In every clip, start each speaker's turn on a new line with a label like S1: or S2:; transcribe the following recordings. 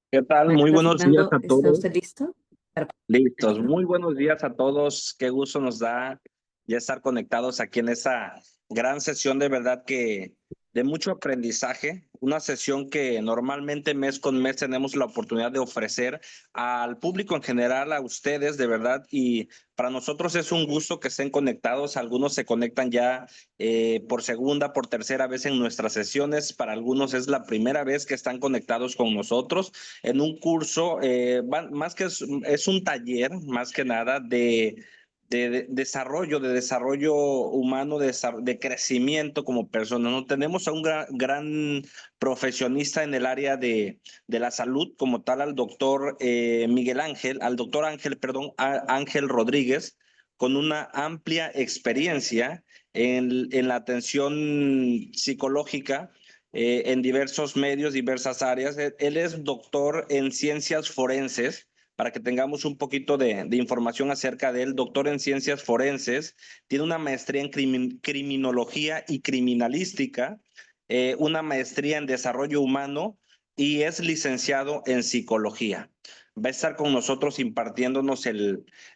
S1: ¿Qué tal? Muy
S2: Maestro
S1: buenos días
S2: Fernando,
S1: a
S2: ¿está
S1: todos.
S2: usted listo?
S1: Listos. Muy buenos días a todos. Qué gusto nos da ya estar conectados aquí en esta gran sesión, de verdad que de mucho aprendizaje. Una sesión que normalmente mes con mes tenemos la oportunidad de ofrecer al público en general, a ustedes, de verdad. Y para nosotros es un gusto que estén conectados. Algunos se conectan ya por segunda, por tercera vez en nuestras sesiones. Para algunos es la primera vez que están conectados con nosotros en un curso, más que es un taller, más que nada, de desarrollo humano, de crecimiento como persona. ¿No? Tenemos a un gran profesionista en el área de la salud, como tal, al doctor Ángel Rodríguez, con una amplia experiencia en la atención psicológica en diversos medios, diversas áreas. Él es doctor en ciencias forenses, para que tengamos un poquito de información acerca de él. Doctor en ciencias forenses, tiene una maestría en criminología y criminalística, una maestría en desarrollo humano y es licenciado en psicología. Va a estar con nosotros impartiéndonos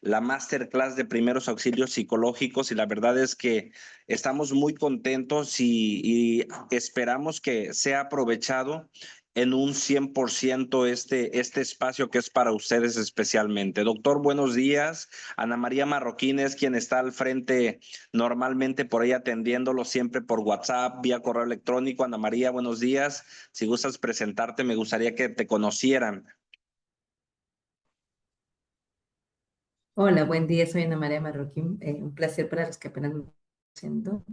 S1: la masterclass de primeros auxilios psicológicos y la verdad es que estamos muy contentos y esperamos que sea aprovechado en un 100% este espacio que es para ustedes especialmente. Doctor, buenos días. Ana María Marroquín es quien está al frente normalmente por ahí atendiéndolo siempre por WhatsApp, vía correo electrónico. Ana María, buenos días. Si gustas presentarte, me gustaría que te conocieran.
S2: Hola, buen día, soy Ana María Marroquín. Un placer para los que apenas me están haciendo.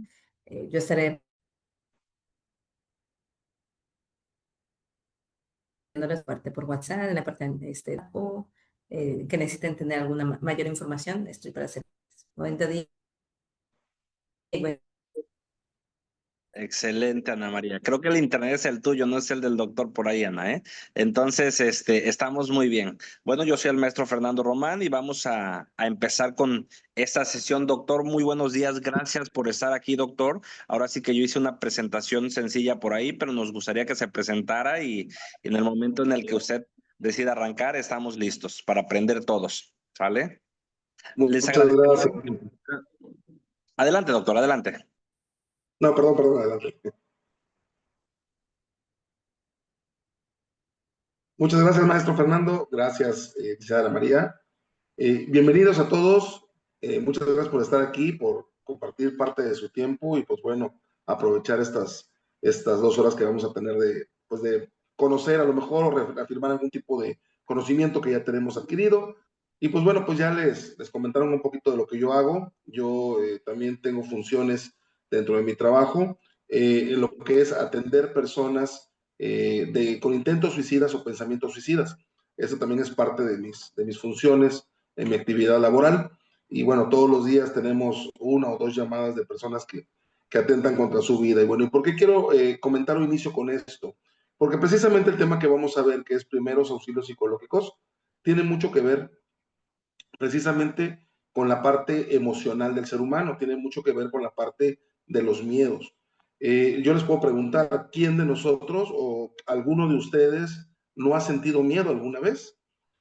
S2: Yo estaré en la parte por WhatsApp, en la parte o que necesiten tener alguna mayor información, estoy para hacer. Buen día.
S1: Excelente, Ana María. Creo que el internet es el tuyo, no es el del doctor por ahí, Ana, ¿eh? Entonces, estamos muy bien. Bueno, yo soy el maestro Fernando Román y vamos a empezar con esta sesión. Doctor, muy buenos días. Gracias por estar aquí, doctor. Ahora sí que yo hice una presentación sencilla por ahí, pero nos gustaría que se presentara y en el momento en el que usted decida arrancar, estamos listos para aprender todos. ¿Sale? Les
S3: Muchas
S1: agradecería.
S3: gracias.
S1: Adelante, doctor, adelante.
S3: No, perdón, adelante. Muchas gracias, maestro Fernando. Gracias, licenciada María. Bienvenidos a todos. Muchas gracias por estar aquí, por compartir parte de su tiempo y, pues bueno, aprovechar estas 2 horas que vamos a tener de conocer a lo mejor o reafirmar algún tipo de conocimiento que ya tenemos adquirido. Y pues bueno, pues ya les comentaron un poquito de lo que yo hago. Yo también tengo funciones dentro de mi trabajo, en lo que es atender personas con intentos suicidas o pensamientos suicidas. Eso también es parte de mis funciones en mi actividad laboral. Y bueno, todos los días tenemos 1 o 2 llamadas de personas que atentan contra su vida. Y bueno, ¿y por qué quiero comentar o inicio con esto? Porque precisamente el tema que vamos a ver, que es primeros auxilios psicológicos, tiene mucho que ver precisamente con la parte emocional del ser humano, tiene mucho que ver con la parte de los miedos. Yo les puedo preguntar, ¿quién de nosotros o alguno de ustedes no ha sentido miedo alguna vez?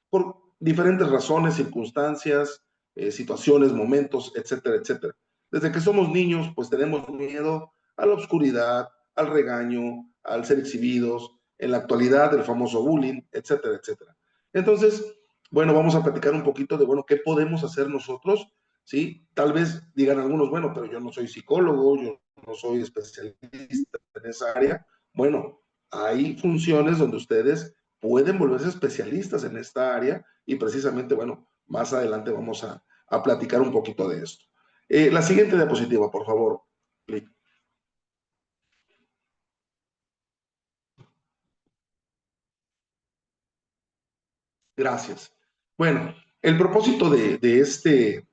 S3: Por diferentes razones, circunstancias, situaciones, momentos, etcétera, etcétera. Desde que somos niños, pues tenemos miedo a la oscuridad, al regaño, al ser exhibidos, en la actualidad el famoso bullying, etcétera, etcétera. Entonces, bueno, vamos a platicar un poquito de, bueno, ¿qué podemos hacer nosotros? ¿Sí? Tal vez digan algunos, bueno, pero yo no soy psicólogo, yo no soy especialista en esa área. Bueno, hay funciones donde ustedes pueden volverse especialistas en esta área y precisamente, bueno, más adelante vamos a platicar un poquito de esto. La siguiente diapositiva, por favor. Gracias. Bueno, el propósito de este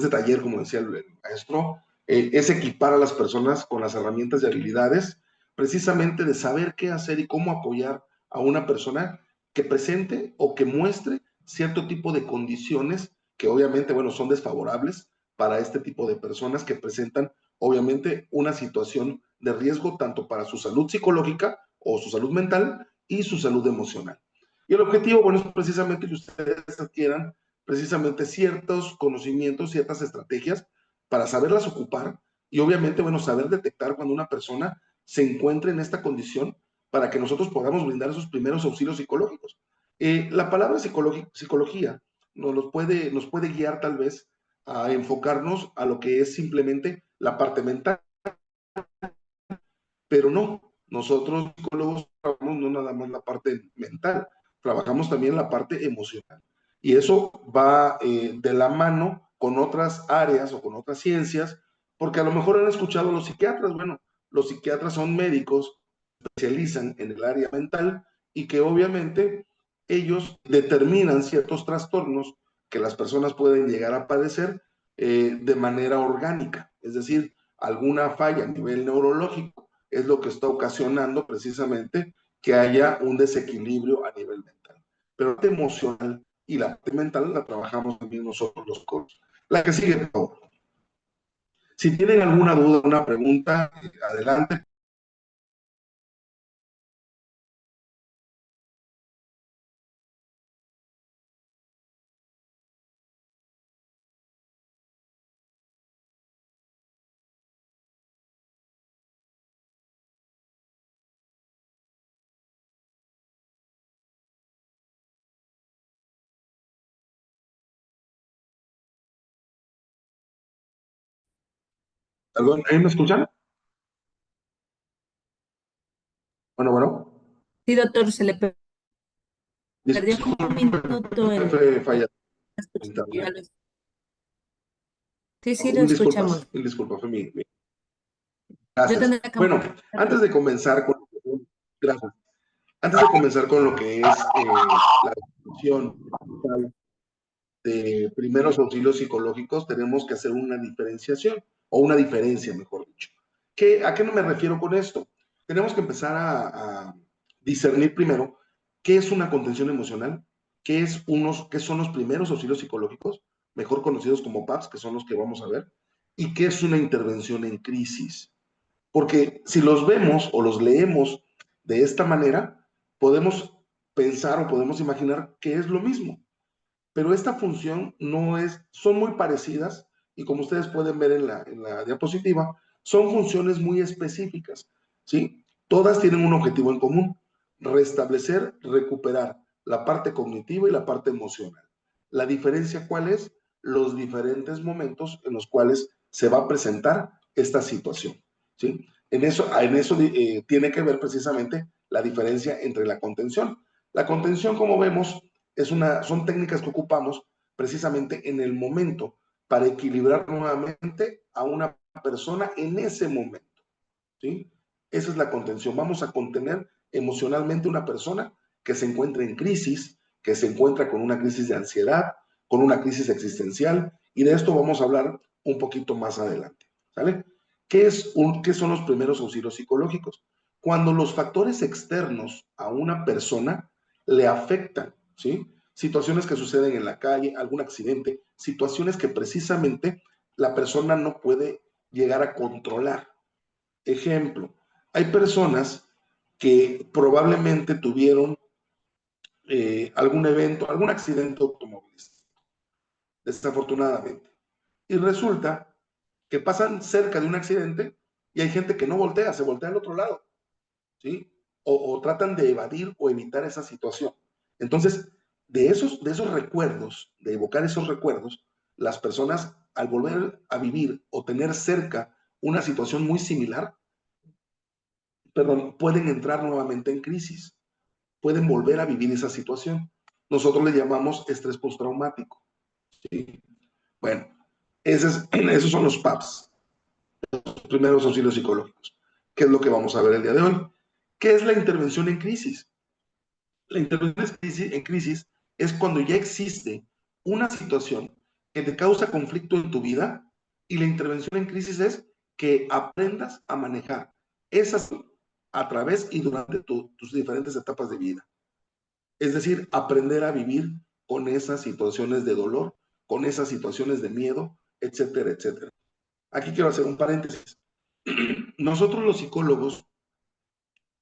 S3: taller, como decía el maestro, es equipar a las personas con las herramientas y habilidades, precisamente de saber qué hacer y cómo apoyar a una persona que presente o que muestre cierto tipo de condiciones que obviamente, bueno, son desfavorables para este tipo de personas que presentan, obviamente, una situación de riesgo tanto para su salud psicológica o su salud mental y su salud emocional. Y el objetivo, bueno, es precisamente que ustedes adquieran precisamente ciertos conocimientos, ciertas estrategias para saberlas ocupar y obviamente, bueno, saber detectar cuando una persona se encuentra en esta condición para que nosotros podamos brindar esos primeros auxilios psicológicos. La palabra psicología nos puede guiar tal vez a enfocarnos a lo que es simplemente la parte mental, pero no, nosotros psicólogos trabajamos no nada más la parte mental, trabajamos también la parte emocional. Y eso va de la mano con otras áreas o con otras ciencias, porque a lo mejor han escuchado a los psiquiatras. Bueno, los psiquiatras son médicos, especializan en el área mental y que obviamente ellos determinan ciertos trastornos que las personas pueden llegar a padecer de manera orgánica, es decir, alguna falla a nivel neurológico es lo que está ocasionando precisamente que haya un desequilibrio a nivel mental. Pero la parte emocional y la parte mental la trabajamos también nosotros los coaches. La que sigue, por favor. Si tienen alguna duda, una pregunta, adelante. Perdón, ¿ahí me escuchan? Bueno, bueno.
S2: Sí, doctor, se le perdió como un minuto
S3: Disculpe, falla
S2: escucha-
S3: internet.
S2: Sí, sí, lo
S3: Mil disculpas,
S2: escuchamos.
S3: mil disculpas, fue mi.
S2: Yo
S3: Gracias.
S2: tendré la
S3: Bueno,
S2: cámara.
S3: antes de comenzar con, gracias. Antes de comenzar con lo que es la definición de primeros auxilios psicológicos, tenemos que hacer una diferenciación, o una diferencia, mejor dicho. ¿A qué no me refiero con esto? Tenemos que empezar a discernir primero qué es una contención emocional, qué son los primeros auxilios psicológicos, mejor conocidos como PAPs, que son los que vamos a ver, y qué es una intervención en crisis. Porque si los vemos o los leemos de esta manera, podemos pensar o podemos imaginar que es lo mismo. Pero esta función no es, son muy parecidas y como ustedes pueden ver en la diapositiva, son funciones muy específicas, ¿sí? Todas tienen un objetivo en común, restablecer, recuperar la parte cognitiva y la parte emocional. La diferencia, ¿cuál es? Los diferentes momentos en los cuales se va a presentar esta situación, ¿sí? En eso tiene que ver precisamente la diferencia entre la contención. La contención, como vemos, son técnicas que ocupamos precisamente en el momento para equilibrar nuevamente a una persona en ese momento, ¿sí? Esa es la contención. Vamos a contener emocionalmente a una persona que se encuentra en crisis, que se encuentra con una crisis de ansiedad, con una crisis existencial, y de esto vamos a hablar un poquito más adelante, ¿sale? ¿Qué son los primeros auxilios psicológicos? Cuando los factores externos a una persona le afectan, ¿sí? Situaciones que suceden en la calle, algún accidente, situaciones que precisamente la persona no puede llegar a controlar. Ejemplo, hay personas que probablemente tuvieron algún evento, algún accidente automovilístico, desafortunadamente. Y resulta que pasan cerca de un accidente y hay gente que no voltea, se voltea al otro lado, ¿sí? O tratan de evadir o evitar esa situación. Entonces, de esos recuerdos, de evocar esos recuerdos, las personas al volver a vivir o tener cerca una situación muy similar, perdón, pueden entrar nuevamente en crisis, pueden volver a vivir esa situación. Nosotros le llamamos estrés postraumático, ¿sí? Bueno, esos son los PAPs, los primeros auxilios psicológicos. ¿Qué es lo que vamos a ver el día de hoy? ¿Qué es la intervención en crisis? La intervención en crisis es cuando ya existe una situación que te causa conflicto en tu vida y la intervención en crisis es que aprendas a manejar esas a través y durante tus diferentes etapas de vida. Es decir, aprender a vivir con esas situaciones de dolor, con esas situaciones de miedo, etcétera, etcétera. Aquí quiero hacer un paréntesis. Nosotros los psicólogos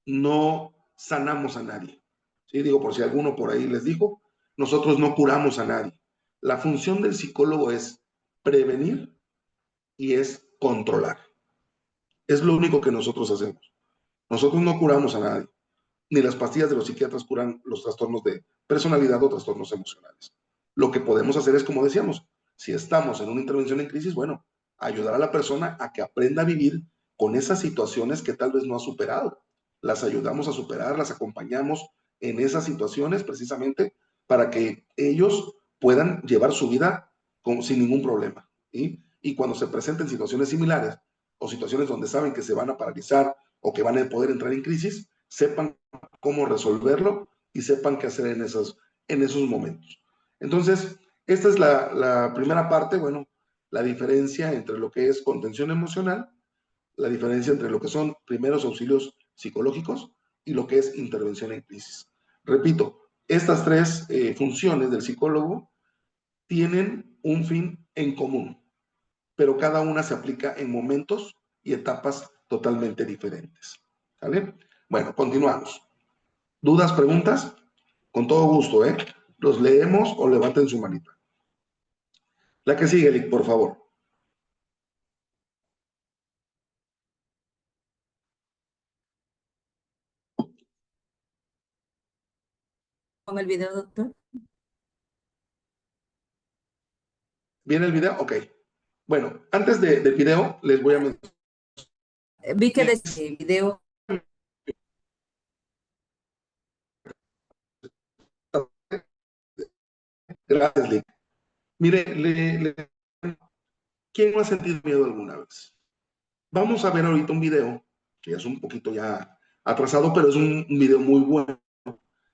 S3: no sanamos a nadie. ¿Sí? Digo, por si alguno por ahí les dijo, nosotros no curamos a nadie. La función del psicólogo es prevenir y es controlar. Es lo único que nosotros hacemos. Nosotros no curamos a nadie. Ni las pastillas de los psiquiatras curan los trastornos de personalidad o trastornos emocionales. Lo que podemos hacer es, como decíamos, si estamos en una intervención en crisis, bueno, ayudar a la persona a que aprenda a vivir con esas situaciones que tal vez no ha superado. Las ayudamos a superar, las acompañamos en esas situaciones precisamente para que ellos puedan llevar su vida sin ningún problema. ¿Sí? Y cuando se presenten situaciones similares o situaciones donde saben que se van a paralizar o que van a poder entrar en crisis, sepan cómo resolverlo y sepan qué hacer en esos momentos. Entonces, esta es la primera parte, bueno, la diferencia entre lo que es contención emocional, la diferencia entre lo que son primeros auxilios psicológicos y lo que es intervención en crisis. Repito, estas tres funciones del psicólogo tienen un fin en común, pero cada una se aplica en momentos y etapas totalmente diferentes. ¿Vale? Bueno, continuamos. ¿Dudas, preguntas? Con todo gusto, ¿eh? Los leemos o levanten su manita. La que sigue, Lick, por favor.
S2: Con el video, doctor.
S3: ¿Viene el video? Ok. Bueno, antes del video, les voy a mencionar.
S2: Vi que desde el video.
S3: Gracias, Lick. Mire, ¿quién no ha sentido miedo alguna vez? Vamos a ver ahorita un video, que es un poquito ya atrasado, pero es un video muy bueno,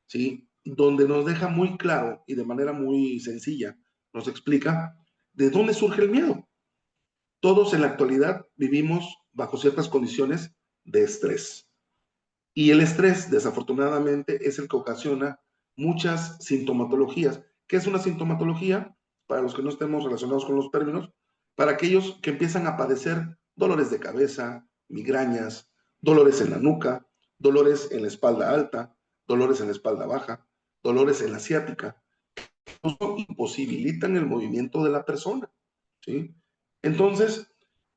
S3: ¿sí? Donde nos deja muy claro y de manera muy sencilla, nos explica de dónde surge el miedo. Todos en la actualidad vivimos bajo ciertas condiciones de estrés. Y el estrés, desafortunadamente, es el que ocasiona muchas sintomatologías. ¿Qué es una sintomatología? Para los que no estemos relacionados con los términos, para aquellos que empiezan a padecer dolores de cabeza, migrañas, dolores en la nuca, dolores en la espalda alta, dolores en la espalda baja, dolores en la ciática, que imposibilitan el movimiento de la persona, ¿sí? Entonces,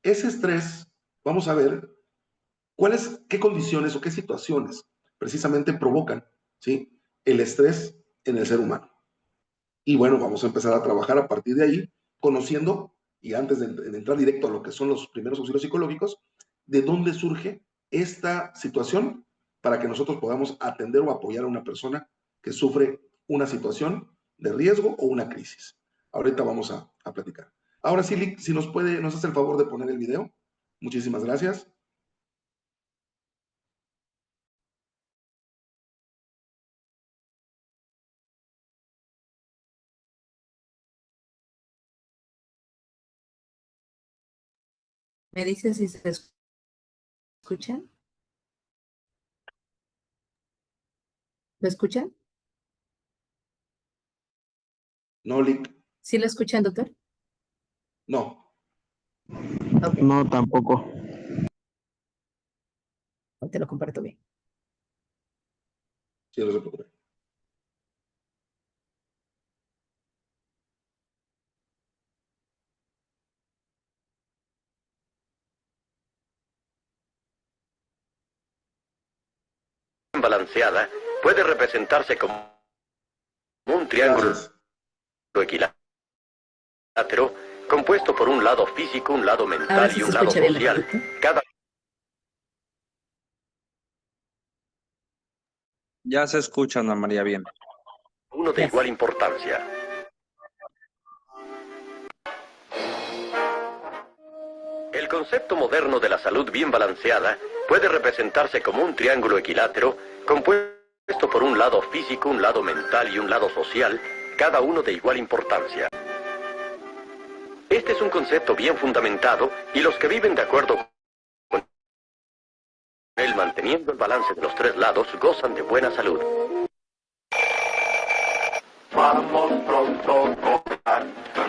S3: ese estrés, vamos a ver qué condiciones o qué situaciones precisamente provocan, ¿sí?, el estrés en el ser humano. Y bueno, vamos a empezar a trabajar a partir de ahí, conociendo, y antes de entrar directo a lo que son los primeros auxilios psicológicos, de dónde surge esta situación para que nosotros podamos atender o apoyar a una persona que sufre una situación de riesgo o una crisis. Ahorita vamos a platicar. Ahora sí, Lick, si nos hace el favor de poner el video. Muchísimas gracias.
S2: ¿Me dicen si se escuchan? ¿Lo escuchan?
S3: No, Lick.
S2: ¿Sí lo escuchan, doctor?
S3: No.
S2: Okay.
S4: No, tampoco.
S2: Te lo comparto bien.
S3: Sí, no se preocupe.
S5: Balanceada puede representarse como un triángulo
S3: Gracias.
S5: equilátero compuesto por un lado físico, un lado
S2: Ahora
S5: mental
S2: sí
S5: y
S2: se
S5: un lado
S2: escucha bien,
S5: social.
S2: doctor.
S5: Cada
S1: Ya se escucha, Ana María, bien.
S5: uno de igual importancia. El concepto moderno de la salud bien balanceada puede representarse como un triángulo equilátero compuesto por un lado físico, un lado mental y un lado social, cada uno de igual importancia. Este es un concepto bien fundamentado y los que viven de acuerdo con él manteniendo el balance de los tres lados gozan de buena salud.
S6: Vamos pronto,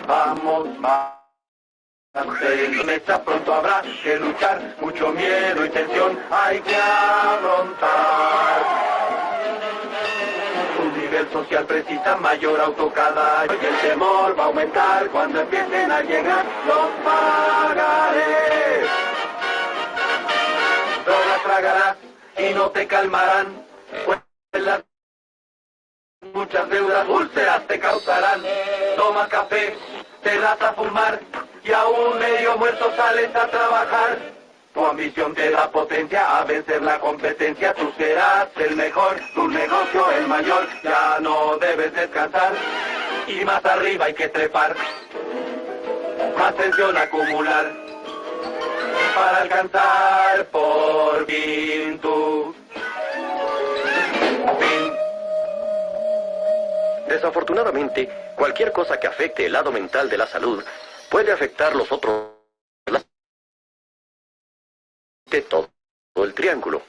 S6: vamos más.
S5: En mesa pronto habrá que luchar, mucho miedo y tensión hay que afrontar. Un nivel social precisa mayor auto cada año y el temor va a aumentar cuando empiecen a llegar los pagarés. Drogas tragarás y no te calmarán, pues las muchas deudas úlceras te causarán. Tomas café, te das a fumar y aún medio muerto sales a trabajar. Tu ambición te da potencia a vencer la competencia. Tú serás el mejor, tu negocio el mayor. Ya no debes descansar y más arriba hay que trepar. Más tensión acumular para alcanzar por fin tu fin. Desafortunadamente, cualquier cosa que afecte el lado mental de la salud puede afectar los otros de todo el triángulo.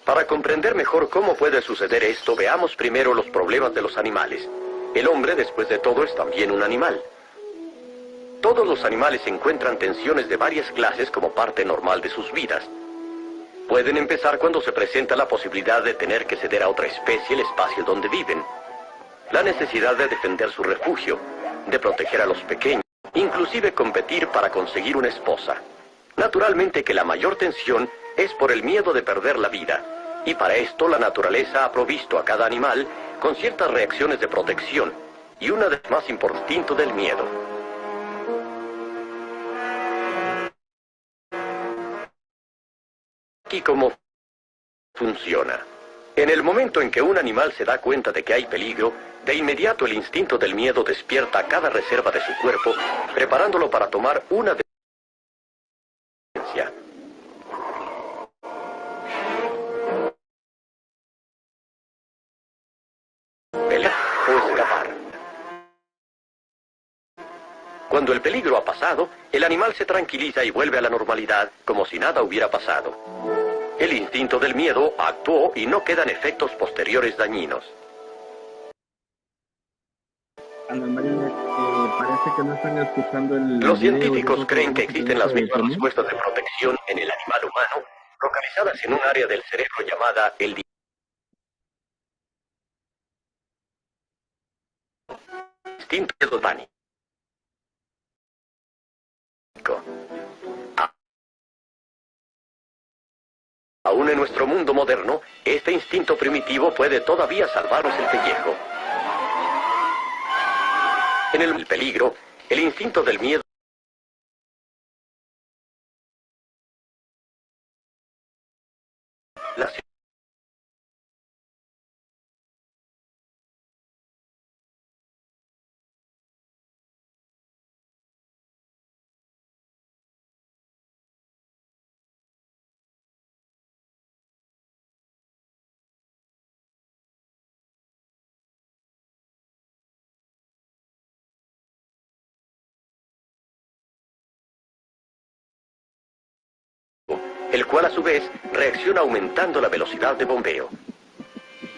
S5: Para comprender mejor cómo puede suceder esto, veamos primero los problemas de los animales. El hombre, después de todo, es también un animal. Todos los animales encuentran tensiones de varias clases como parte normal de sus vidas. Pueden empezar cuando se presenta la posibilidad de tener que ceder a otra especie el espacio donde viven. La necesidad de defender su refugio, de proteger a los pequeños, inclusive competir para conseguir una esposa. Naturalmente que la mayor tensión es por el miedo de perder la vida, y para esto la naturaleza ha provisto a cada animal con ciertas reacciones de protección, y una de las más importantes, instinto del miedo. Aquí cómo funciona. En el momento en que un animal se da cuenta de que hay peligro, de inmediato el instinto del miedo despierta cada reserva de su cuerpo, preparándolo para tomar una decisión. Pelear o escapar. Cuando el peligro ha pasado, el animal se tranquiliza y vuelve a la normalidad, como si nada hubiera pasado. El instinto del miedo actuó y no quedan efectos posteriores dañinos.
S4: Ana María, parece que no están escuchando el
S5: Los
S4: video.
S5: científicos creen que existen las mismas respuestas de protección en el animal humano, localizadas en un área del cerebro llamada el instinto del pánico. Aún en nuestro mundo moderno, este instinto primitivo puede todavía salvarnos el pellejo. En el peligro, el instinto del miedo la el cual a su vez reacciona aumentando la velocidad de bombeo.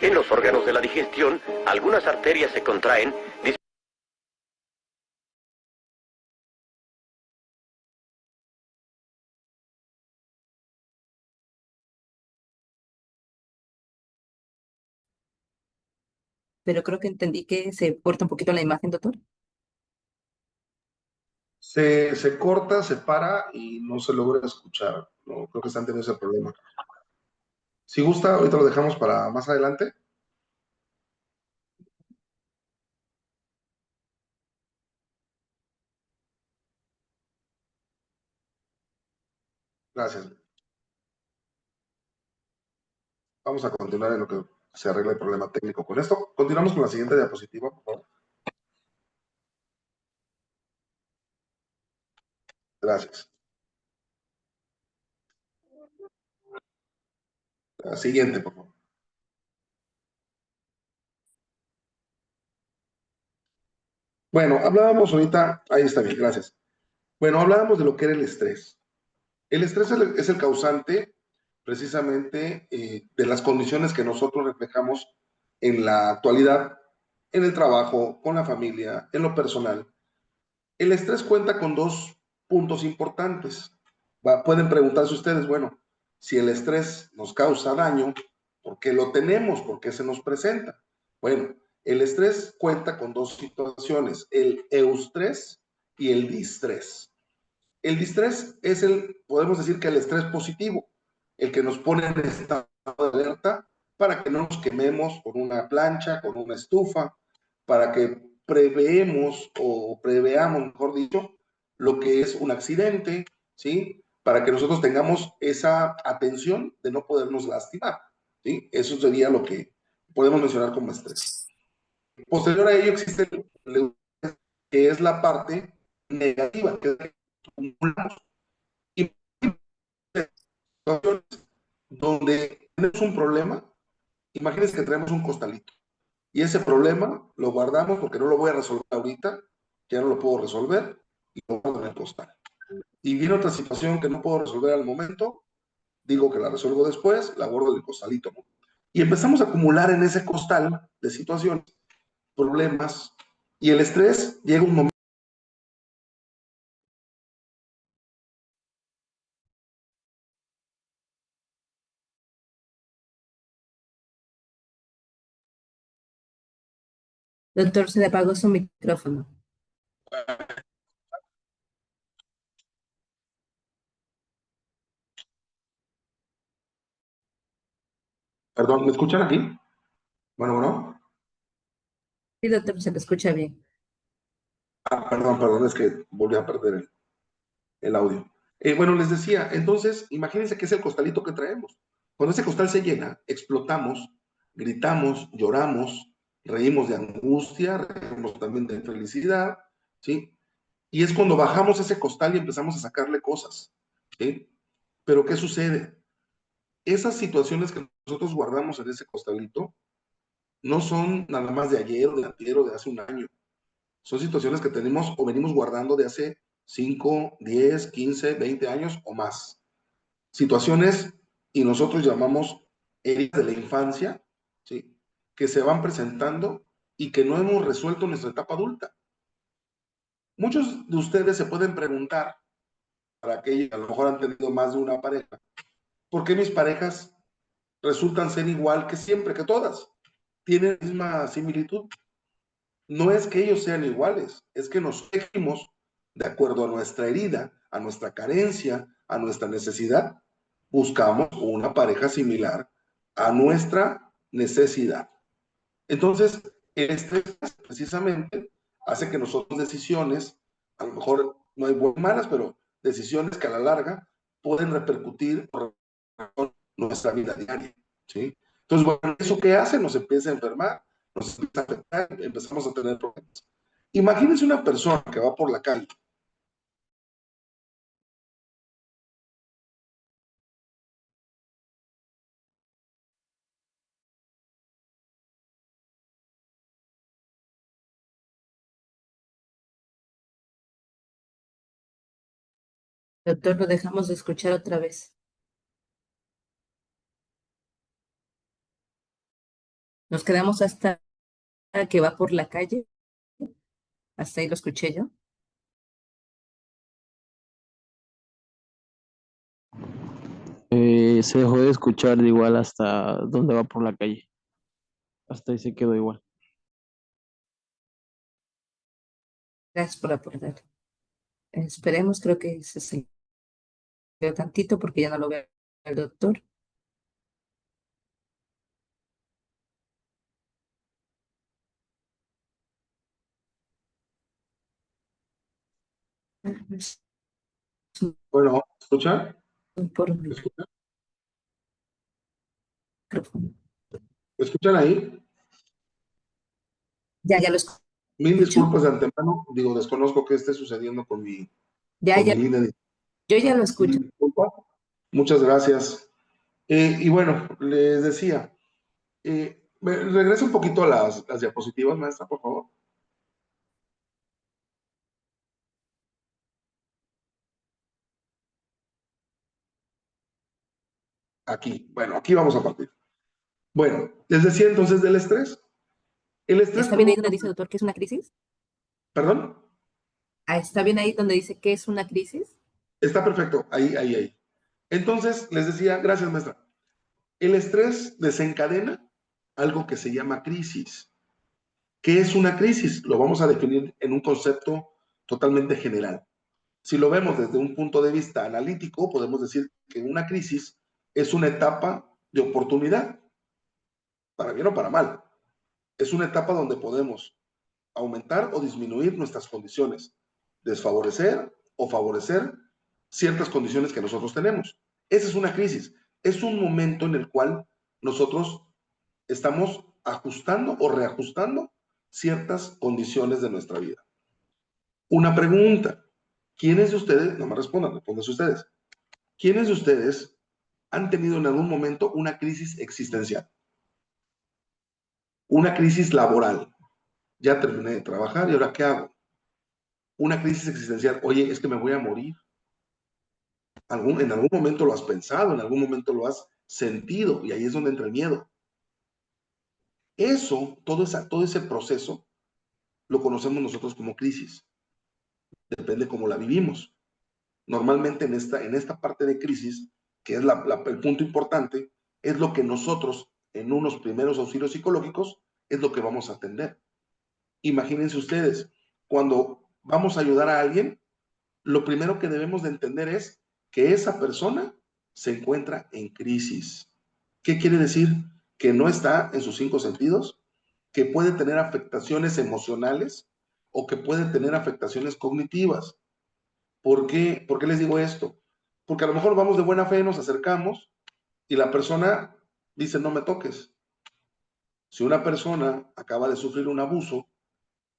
S5: En los órganos de la digestión, algunas arterias se contraen,
S2: Pero creo que entendí que se corta un poquito la imagen, doctor.
S3: Se corta, se para y no se logra escuchar. No, creo que están teniendo ese problema. Si gusta, ahorita lo dejamos para más adelante. Gracias. Vamos a continuar en lo que se arregla el problema técnico con esto. Continuamos con la siguiente diapositiva, por favor. Gracias. La siguiente, por favor. Bueno, hablábamos ahorita, ahí está bien, gracias. Bueno, hablábamos de lo que era el estrés. El estrés es el causante precisamente de las condiciones que nosotros reflejamos en la actualidad, en el trabajo, con la familia, en lo personal. El estrés cuenta con dos puntos importantes. Pueden preguntarse ustedes, bueno, si el estrés nos causa daño, ¿por qué lo tenemos? ¿Por qué se nos presenta? Bueno, el estrés cuenta con dos situaciones, el eustrés y el distrés. El distrés es podemos decir que el estrés positivo, el que nos pone en estado de alerta para que no nos quememos con una plancha, con una estufa, para que preveamos, mejor dicho, lo que es un accidente, ¿sí? Para que nosotros tengamos esa atención de no podernos lastimar, ¿sí? Eso sería lo que podemos mencionar como estrés. Posterior a ello existe el que es la parte negativa, que es la que acumulamos. Y donde tenemos un problema, imagínense que tenemos un costalito y ese problema lo guardamos porque no lo voy a resolver ahorita, ya no lo puedo resolver y lo guardo en el costal. Y viene otra situación que no puedo resolver al momento, digo que la resuelvo después, la guardo en el costalito, ¿no? Y empezamos a acumular en ese costal de situaciones, problemas, y el estrés llega un momento.
S2: Doctor, se le apagó su micrófono.
S3: Perdón, ¿me escuchan aquí? Bueno.
S2: Sí, doctor, se le escucha bien.
S3: Perdón, es que volví a perder el audio. Bueno, les decía, entonces, imagínense que es el costalito que traemos. Cuando ese costal se llena, explotamos, gritamos, lloramos, reímos de angustia, reímos también de felicidad, ¿sí? Y es cuando bajamos ese costal y empezamos a sacarle cosas, ¿sí? Pero ¿qué sucede? Esas situaciones que nosotros guardamos en ese costalito no son nada más de ayer o de antier o de hace un año. Son situaciones que tenemos o venimos guardando de hace 5, 10, 15, 20 años o más. Situaciones, y nosotros llamamos heridas de la infancia, ¿sí? Que se van presentando y que no hemos resuelto en nuestra etapa adulta. Muchos de ustedes se pueden preguntar, para aquellos que a lo mejor han tenido más de una pareja, ¿por qué mis parejas resultan ser igual que siempre, que todas? ¿Tienen la misma similitud? No es que ellos sean iguales, es que nos elegimos de acuerdo a nuestra herida, a nuestra carencia, a nuestra necesidad. Buscamos una pareja similar a nuestra necesidad. Entonces, el estrés precisamente hace que nosotros decisiones, a lo mejor no hay buenas malas, pero decisiones que a la larga pueden repercutir en nuestra vida diaria, ¿sí? Entonces, bueno, ¿eso qué hace? Nos empieza a enfermar, nos empieza a afectar, empezamos a tener problemas. Imagínense una persona que va por la calle.
S2: Doctor, lo dejamos de escuchar otra vez. Nos quedamos hasta que va por la calle. Hasta ahí lo escuché yo.
S4: Se dejó de escuchar de igual hasta donde va por la calle. Hasta ahí se quedó igual.
S2: Gracias por aportar. Esperemos, creo que se salió tantito porque ya no lo veo el doctor.
S3: Bueno, ¿escuchan?
S2: Por
S3: ¿Me
S2: micrófono.
S3: escuchan ahí?
S2: Ya lo escucho.
S3: Mil disculpas de antemano, digo, desconozco qué esté sucediendo con mi línea de...
S2: Yo ya lo escucho.
S3: Disculpa. Muchas gracias. Y bueno, les decía, regresa un poquito a las diapositivas, maestra, por favor. Aquí, bueno, aquí vamos a partir. Bueno, les decía entonces del estrés. El estrés
S2: ¿Está bien ahí
S3: provoca...
S2: donde dice, doctor, que es una crisis?
S3: ¿Perdón?
S2: ¿Está bien ahí donde dice qué es una crisis?
S3: Está perfecto, ahí. Entonces, les decía, gracias, maestra. El estrés desencadena algo que se llama crisis. ¿Qué es una crisis? Lo vamos a definir en un concepto totalmente general. Si lo vemos desde un punto de vista analítico, podemos decir que una crisis es una etapa de oportunidad, para bien o para mal. Es una etapa donde podemos aumentar o disminuir nuestras condiciones, desfavorecer o favorecer ciertas condiciones que nosotros tenemos. Esa es una crisis. Es un momento en el cual nosotros estamos ajustando o reajustando ciertas condiciones de nuestra vida. Una pregunta. ¿Quiénes de ustedes, no me respondan, respóndanse ustedes, quiénes de ustedes han tenido en algún momento una crisis existencial? Una crisis laboral. Ya terminé de trabajar y ahora ¿qué hago? Una crisis existencial. Oye, es que me voy a morir. En algún momento lo has pensado, en algún momento lo has sentido y ahí es donde entra el miedo. Eso, todo ese proceso, lo conocemos nosotros como crisis. Depende cómo la vivimos. Normalmente en esta parte de crisis, que es el punto importante, es lo que nosotros, en unos primeros auxilios psicológicos, es lo que vamos a atender. Imagínense ustedes, cuando vamos a ayudar a alguien, lo primero que debemos de entender es que esa persona se encuentra en crisis. ¿Qué quiere decir? Que no está en sus 5 sentidos, que puede tener afectaciones emocionales o que puede tener afectaciones cognitivas. ¿Por qué les digo esto? Porque a lo mejor vamos de buena fe, nos acercamos y la persona dice, no me toques. Si una persona acaba de sufrir un abuso,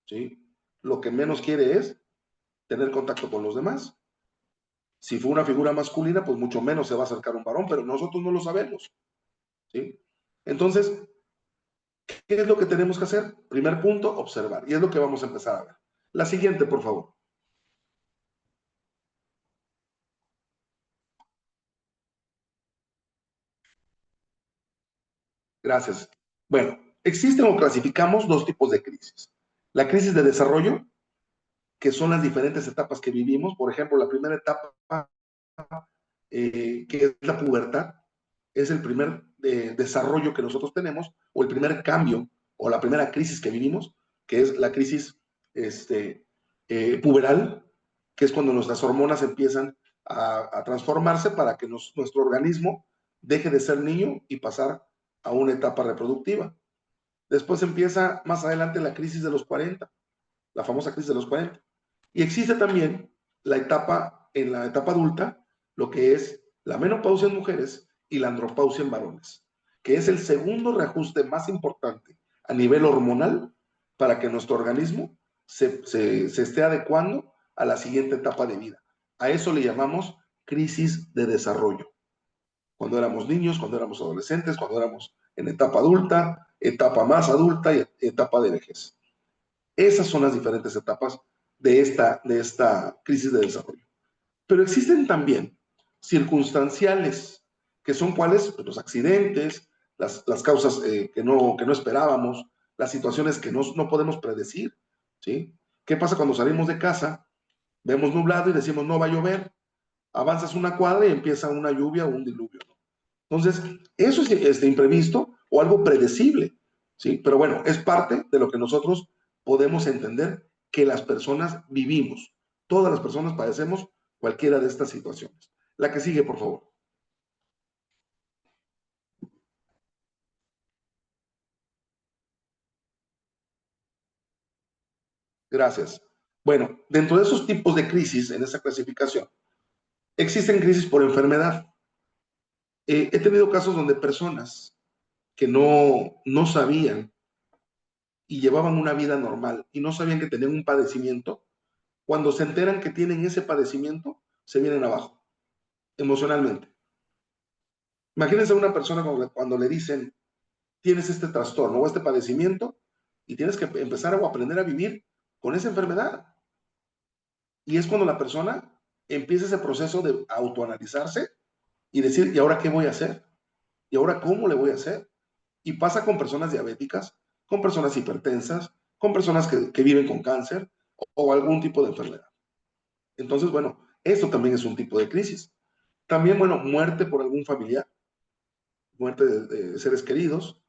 S3: ¿sí? Lo que menos quiere es tener contacto con los demás. Si fue una figura masculina, pues mucho menos se va a acercar un varón, pero nosotros no lo sabemos, ¿sí? Entonces, ¿qué es lo que tenemos que hacer? Primer punto, observar. Y es lo que vamos a empezar a ver. La siguiente, por favor. Gracias. Bueno, existen o clasificamos 2 tipos de crisis. La crisis de desarrollo, que son las diferentes etapas que vivimos. Por ejemplo, la primera etapa, que es la pubertad, es el primer desarrollo que nosotros tenemos, o el primer cambio, o la primera crisis que vivimos, que es la crisis puberal, que es cuando nuestras hormonas empiezan a transformarse para que nuestro organismo deje de ser niño y pasar a una etapa reproductiva. Después empieza más adelante la crisis de los 40, la famosa crisis de los 40. Y existe también en la etapa adulta, lo que es la menopausia en mujeres y la andropausia en varones, que es el segundo reajuste más importante a nivel hormonal para que nuestro organismo se esté adecuando a la siguiente etapa de vida. A eso le llamamos crisis de desarrollo. Cuando éramos niños, cuando éramos adolescentes, cuando éramos en etapa adulta, etapa más adulta y etapa de vejez. Esas son las diferentes etapas de esta crisis de desarrollo. Pero existen también circunstanciales, que son cuáles, pues los accidentes, las causas que no esperábamos, las situaciones que no podemos predecir, ¿sí? ¿Qué pasa cuando salimos de casa, vemos nublado y decimos no va a llover? Avanzas una cuadra y empieza una lluvia o un diluvio, ¿no? Entonces, eso es imprevisto o algo predecible, ¿sí? Pero bueno, es parte de lo que nosotros podemos entender que las personas vivimos. Todas las personas padecemos cualquiera de estas situaciones. La que sigue, por favor. Gracias. Bueno, dentro de esos tipos de crisis, en esa clasificación, existen crisis por enfermedad. He tenido casos donde personas que no sabían y llevaban una vida normal y no sabían que tenían un padecimiento, cuando se enteran que tienen ese padecimiento, se vienen abajo, emocionalmente. Imagínense a una persona cuando le dicen, tienes este trastorno o este padecimiento y tienes que empezar o aprender a vivir con esa enfermedad. Y es cuando la persona empieza ese proceso de autoanalizarse y decir, ¿y ahora qué voy a hacer? ¿Y ahora cómo le voy a hacer? Y pasa con personas diabéticas, con personas hipertensas, con personas que viven con cáncer o algún tipo de enfermedad. Entonces, bueno, esto también es un tipo de crisis. También, bueno, muerte por algún familiar, muerte de seres queridos,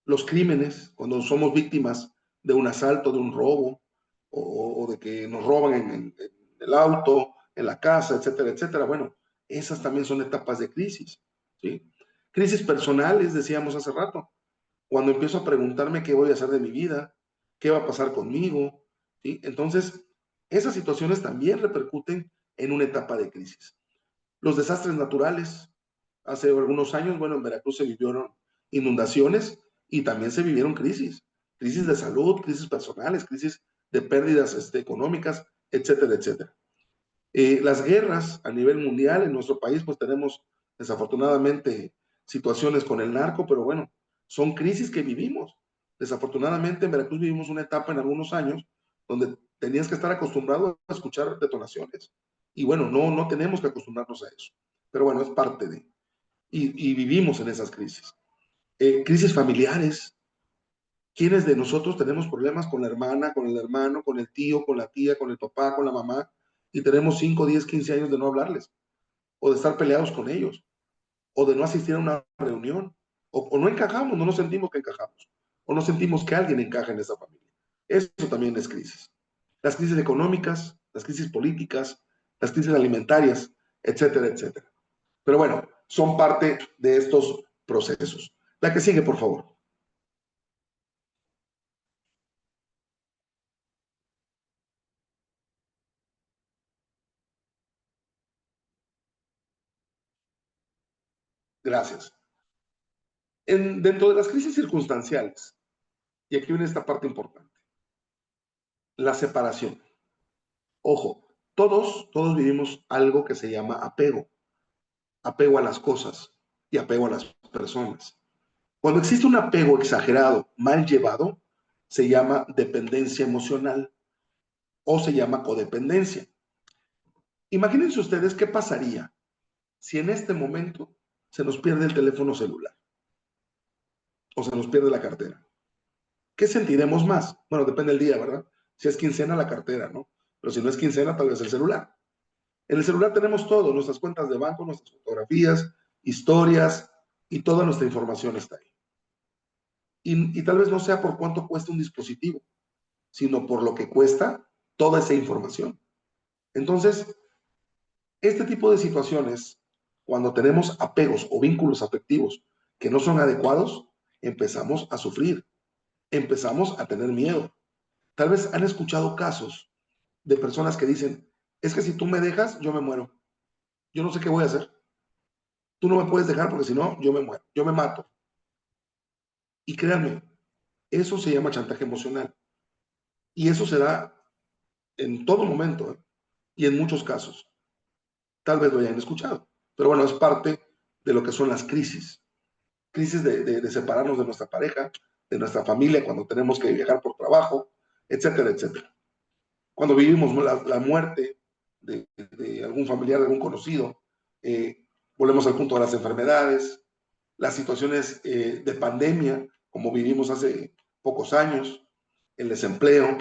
S3: los crímenes, cuando somos víctimas de un asalto, de un robo, o de que nos roban en el auto, en la casa, etcétera, etcétera. Bueno, esas también son etapas de crisis, ¿sí? Crisis personales, decíamos hace rato, cuando empiezo a preguntarme qué voy a hacer de mi vida, qué va a pasar conmigo, ¿sí? Entonces, esas situaciones también repercuten en una etapa de crisis. Los desastres naturales, hace algunos años, bueno, en Veracruz se vivieron inundaciones y también se vivieron crisis de salud, crisis personales, crisis de pérdidas económicas, etcétera, etcétera. Las guerras a nivel mundial en nuestro país, pues tenemos desafortunadamente situaciones con el narco, pero bueno, son crisis que vivimos. Desafortunadamente en Veracruz vivimos una etapa en algunos años donde tenías que estar acostumbrado a escuchar detonaciones. Y bueno, no tenemos que acostumbrarnos a eso. Pero bueno, es parte de... Y vivimos en esas crisis. Crisis familiares. ¿Quiénes de nosotros tenemos problemas con la hermana, con el hermano, con el tío, con la tía, con el papá, con la mamá? Y tenemos 5, 10, 15 años de no hablarles, o de estar peleados con ellos, o de no asistir a una reunión, o no encajamos, no nos sentimos que encajamos, o no sentimos que alguien encaja en esa familia. Eso también es crisis. Las crisis económicas, las crisis políticas, las crisis alimentarias, etcétera, etcétera. Pero bueno, son parte de estos procesos. La que sigue, por favor. Gracias. Dentro de las crisis circunstanciales, y aquí viene esta parte importante, la separación. Ojo, todos vivimos algo que se llama apego a las cosas y apego a las personas. Cuando existe un apego exagerado, mal llevado, se llama dependencia emocional o se llama codependencia. Imagínense ustedes qué pasaría si en este momento se nos pierde el teléfono celular o se nos pierde la cartera. ¿Qué sentiremos más? Bueno, depende del día, ¿verdad? Si es quincena, la cartera, ¿no? Pero si no es quincena, tal vez el celular. En el celular tenemos todo, nuestras cuentas de banco, nuestras fotografías, historias, y toda nuestra información está ahí. Y tal vez no sea por cuánto cuesta un dispositivo, sino por lo que cuesta toda esa información. Entonces, este tipo de situaciones, cuando tenemos apegos o vínculos afectivos que no son adecuados, empezamos a sufrir, empezamos a tener miedo. Tal vez han escuchado casos de personas que dicen, es que si tú me dejas, yo me muero. Yo no sé qué voy a hacer. Tú no me puedes dejar porque si no, yo me muero, yo me mato. Y créanme, eso se llama chantaje emocional. Y eso se da en todo momento, ¿eh? Y en muchos casos. Tal vez lo hayan escuchado. Pero bueno, es parte de lo que son las crisis. Crisis de separarnos de nuestra pareja, de nuestra familia, cuando tenemos que viajar por trabajo, etcétera, etcétera. Cuando vivimos la muerte de algún familiar, de algún conocido, volvemos al punto de las enfermedades, las situaciones de pandemia, como vivimos hace pocos años, el desempleo,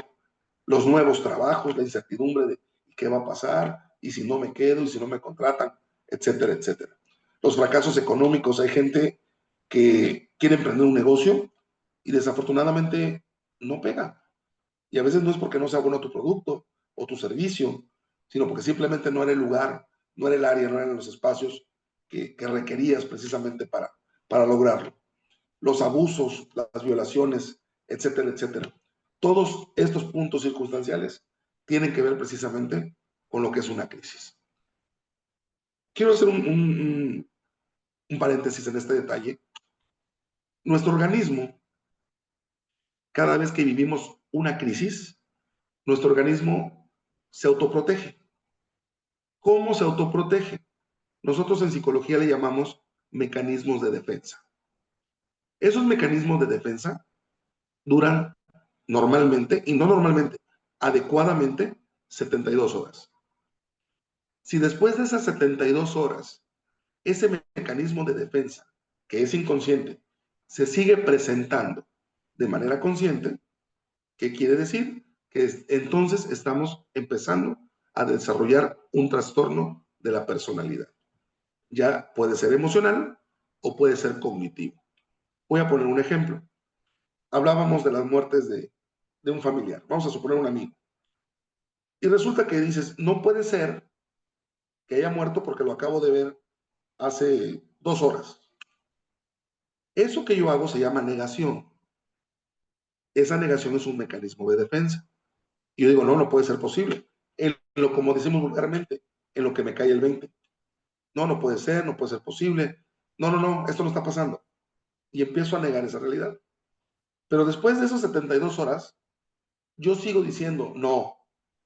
S3: los nuevos trabajos, la incertidumbre de qué va a pasar, y si no me quedo, y si no me contratan, etcétera, etcétera. Los fracasos económicos, hay gente que quiere emprender un negocio y desafortunadamente no pega. Y a veces no es porque no sea bueno tu producto o tu servicio, sino porque simplemente no era el lugar, no era el área, no eran los espacios que requerías precisamente para lograrlo. Los abusos, las violaciones, etcétera, etcétera. Todos estos puntos circunstanciales tienen que ver precisamente con lo que es una crisis. Quiero hacer un paréntesis en este detalle. Nuestro organismo, cada vez que vivimos una crisis, nuestro organismo se autoprotege. ¿Cómo se autoprotege? Nosotros en psicología le llamamos mecanismos de defensa. Esos mecanismos de defensa duran normalmente, y no normalmente, adecuadamente, 72 horas. Si después de esas 72 horas, ese mecanismo de defensa, que es inconsciente, se sigue presentando de manera consciente, ¿qué quiere decir? Que entonces estamos empezando a desarrollar un trastorno de la personalidad. Ya puede ser emocional o puede ser cognitivo. Voy a poner un ejemplo. Hablábamos de las muertes de un familiar, vamos a suponer un amigo. Y resulta que dices, no puede ser que haya muerto porque lo acabo de ver hace 2 horas. Eso que yo hago se llama negación. Esa negación es un mecanismo de defensa. Y yo digo, no, no puede ser posible. Como decimos vulgarmente, en lo que me cae el 20. No, no puede ser posible. No, no, no, esto no está pasando. Y empiezo a negar esa realidad. Pero después de esas 72 horas, yo sigo diciendo, no,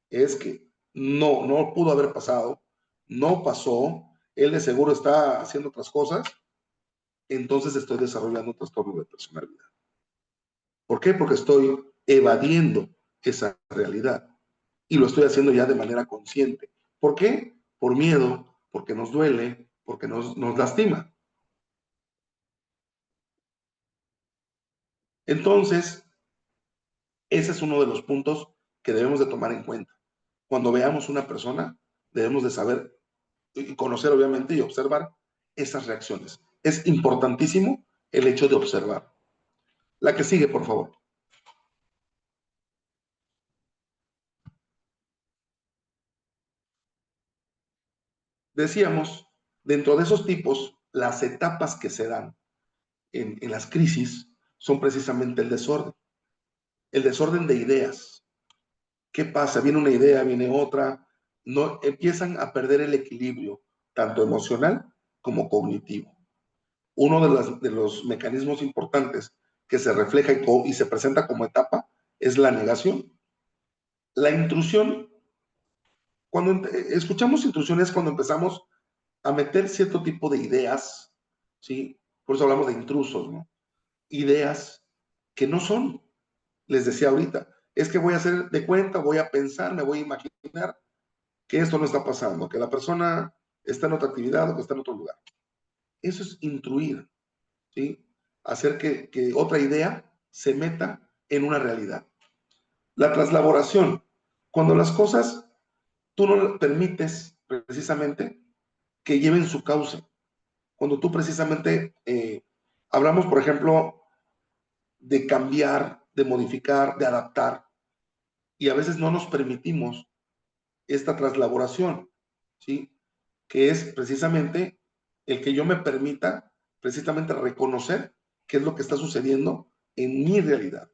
S3: es que no pudo haber pasado, no pasó, él de seguro está haciendo otras cosas, entonces estoy desarrollando un trastorno de personalidad. ¿Por qué? Porque estoy evadiendo esa realidad y lo estoy haciendo ya de manera consciente. ¿Por qué? Por miedo, porque nos duele, porque nos lastima. Entonces, ese es uno de los puntos que debemos de tomar en cuenta. Cuando veamos una persona, debemos de saber y conocer, obviamente, y observar esas reacciones. Es importantísimo el hecho de observar. La que sigue, por favor. Decíamos, dentro de esos tipos, las etapas que se dan en las crisis son precisamente el desorden de ideas. ¿Qué pasa? Viene una idea, viene otra, no, empiezan a perder el equilibrio, tanto emocional como cognitivo. Uno de los mecanismos importantes que se refleja y se presenta como etapa es la negación. La intrusión, cuando escuchamos intrusión es cuando empezamos a meter cierto tipo de ideas, ¿sí? Por eso hablamos de intrusos, ¿no? Ideas que no son. Les decía ahorita, es que voy a hacer de cuenta, voy a pensar, me voy a imaginar que esto no está pasando, que la persona está en otra actividad o que está en otro lugar. Eso es intruir, ¿sí? Hacer que otra idea se meta en una realidad. La traslaboración, cuando las cosas tú no permites precisamente que lleven su causa. Cuando tú precisamente hablamos, por ejemplo, de cambiar, de modificar, de adaptar, y a veces no nos permitimos esta traslaboración, ¿sí? Que es precisamente el que yo me permita precisamente reconocer qué es lo que está sucediendo en mi realidad.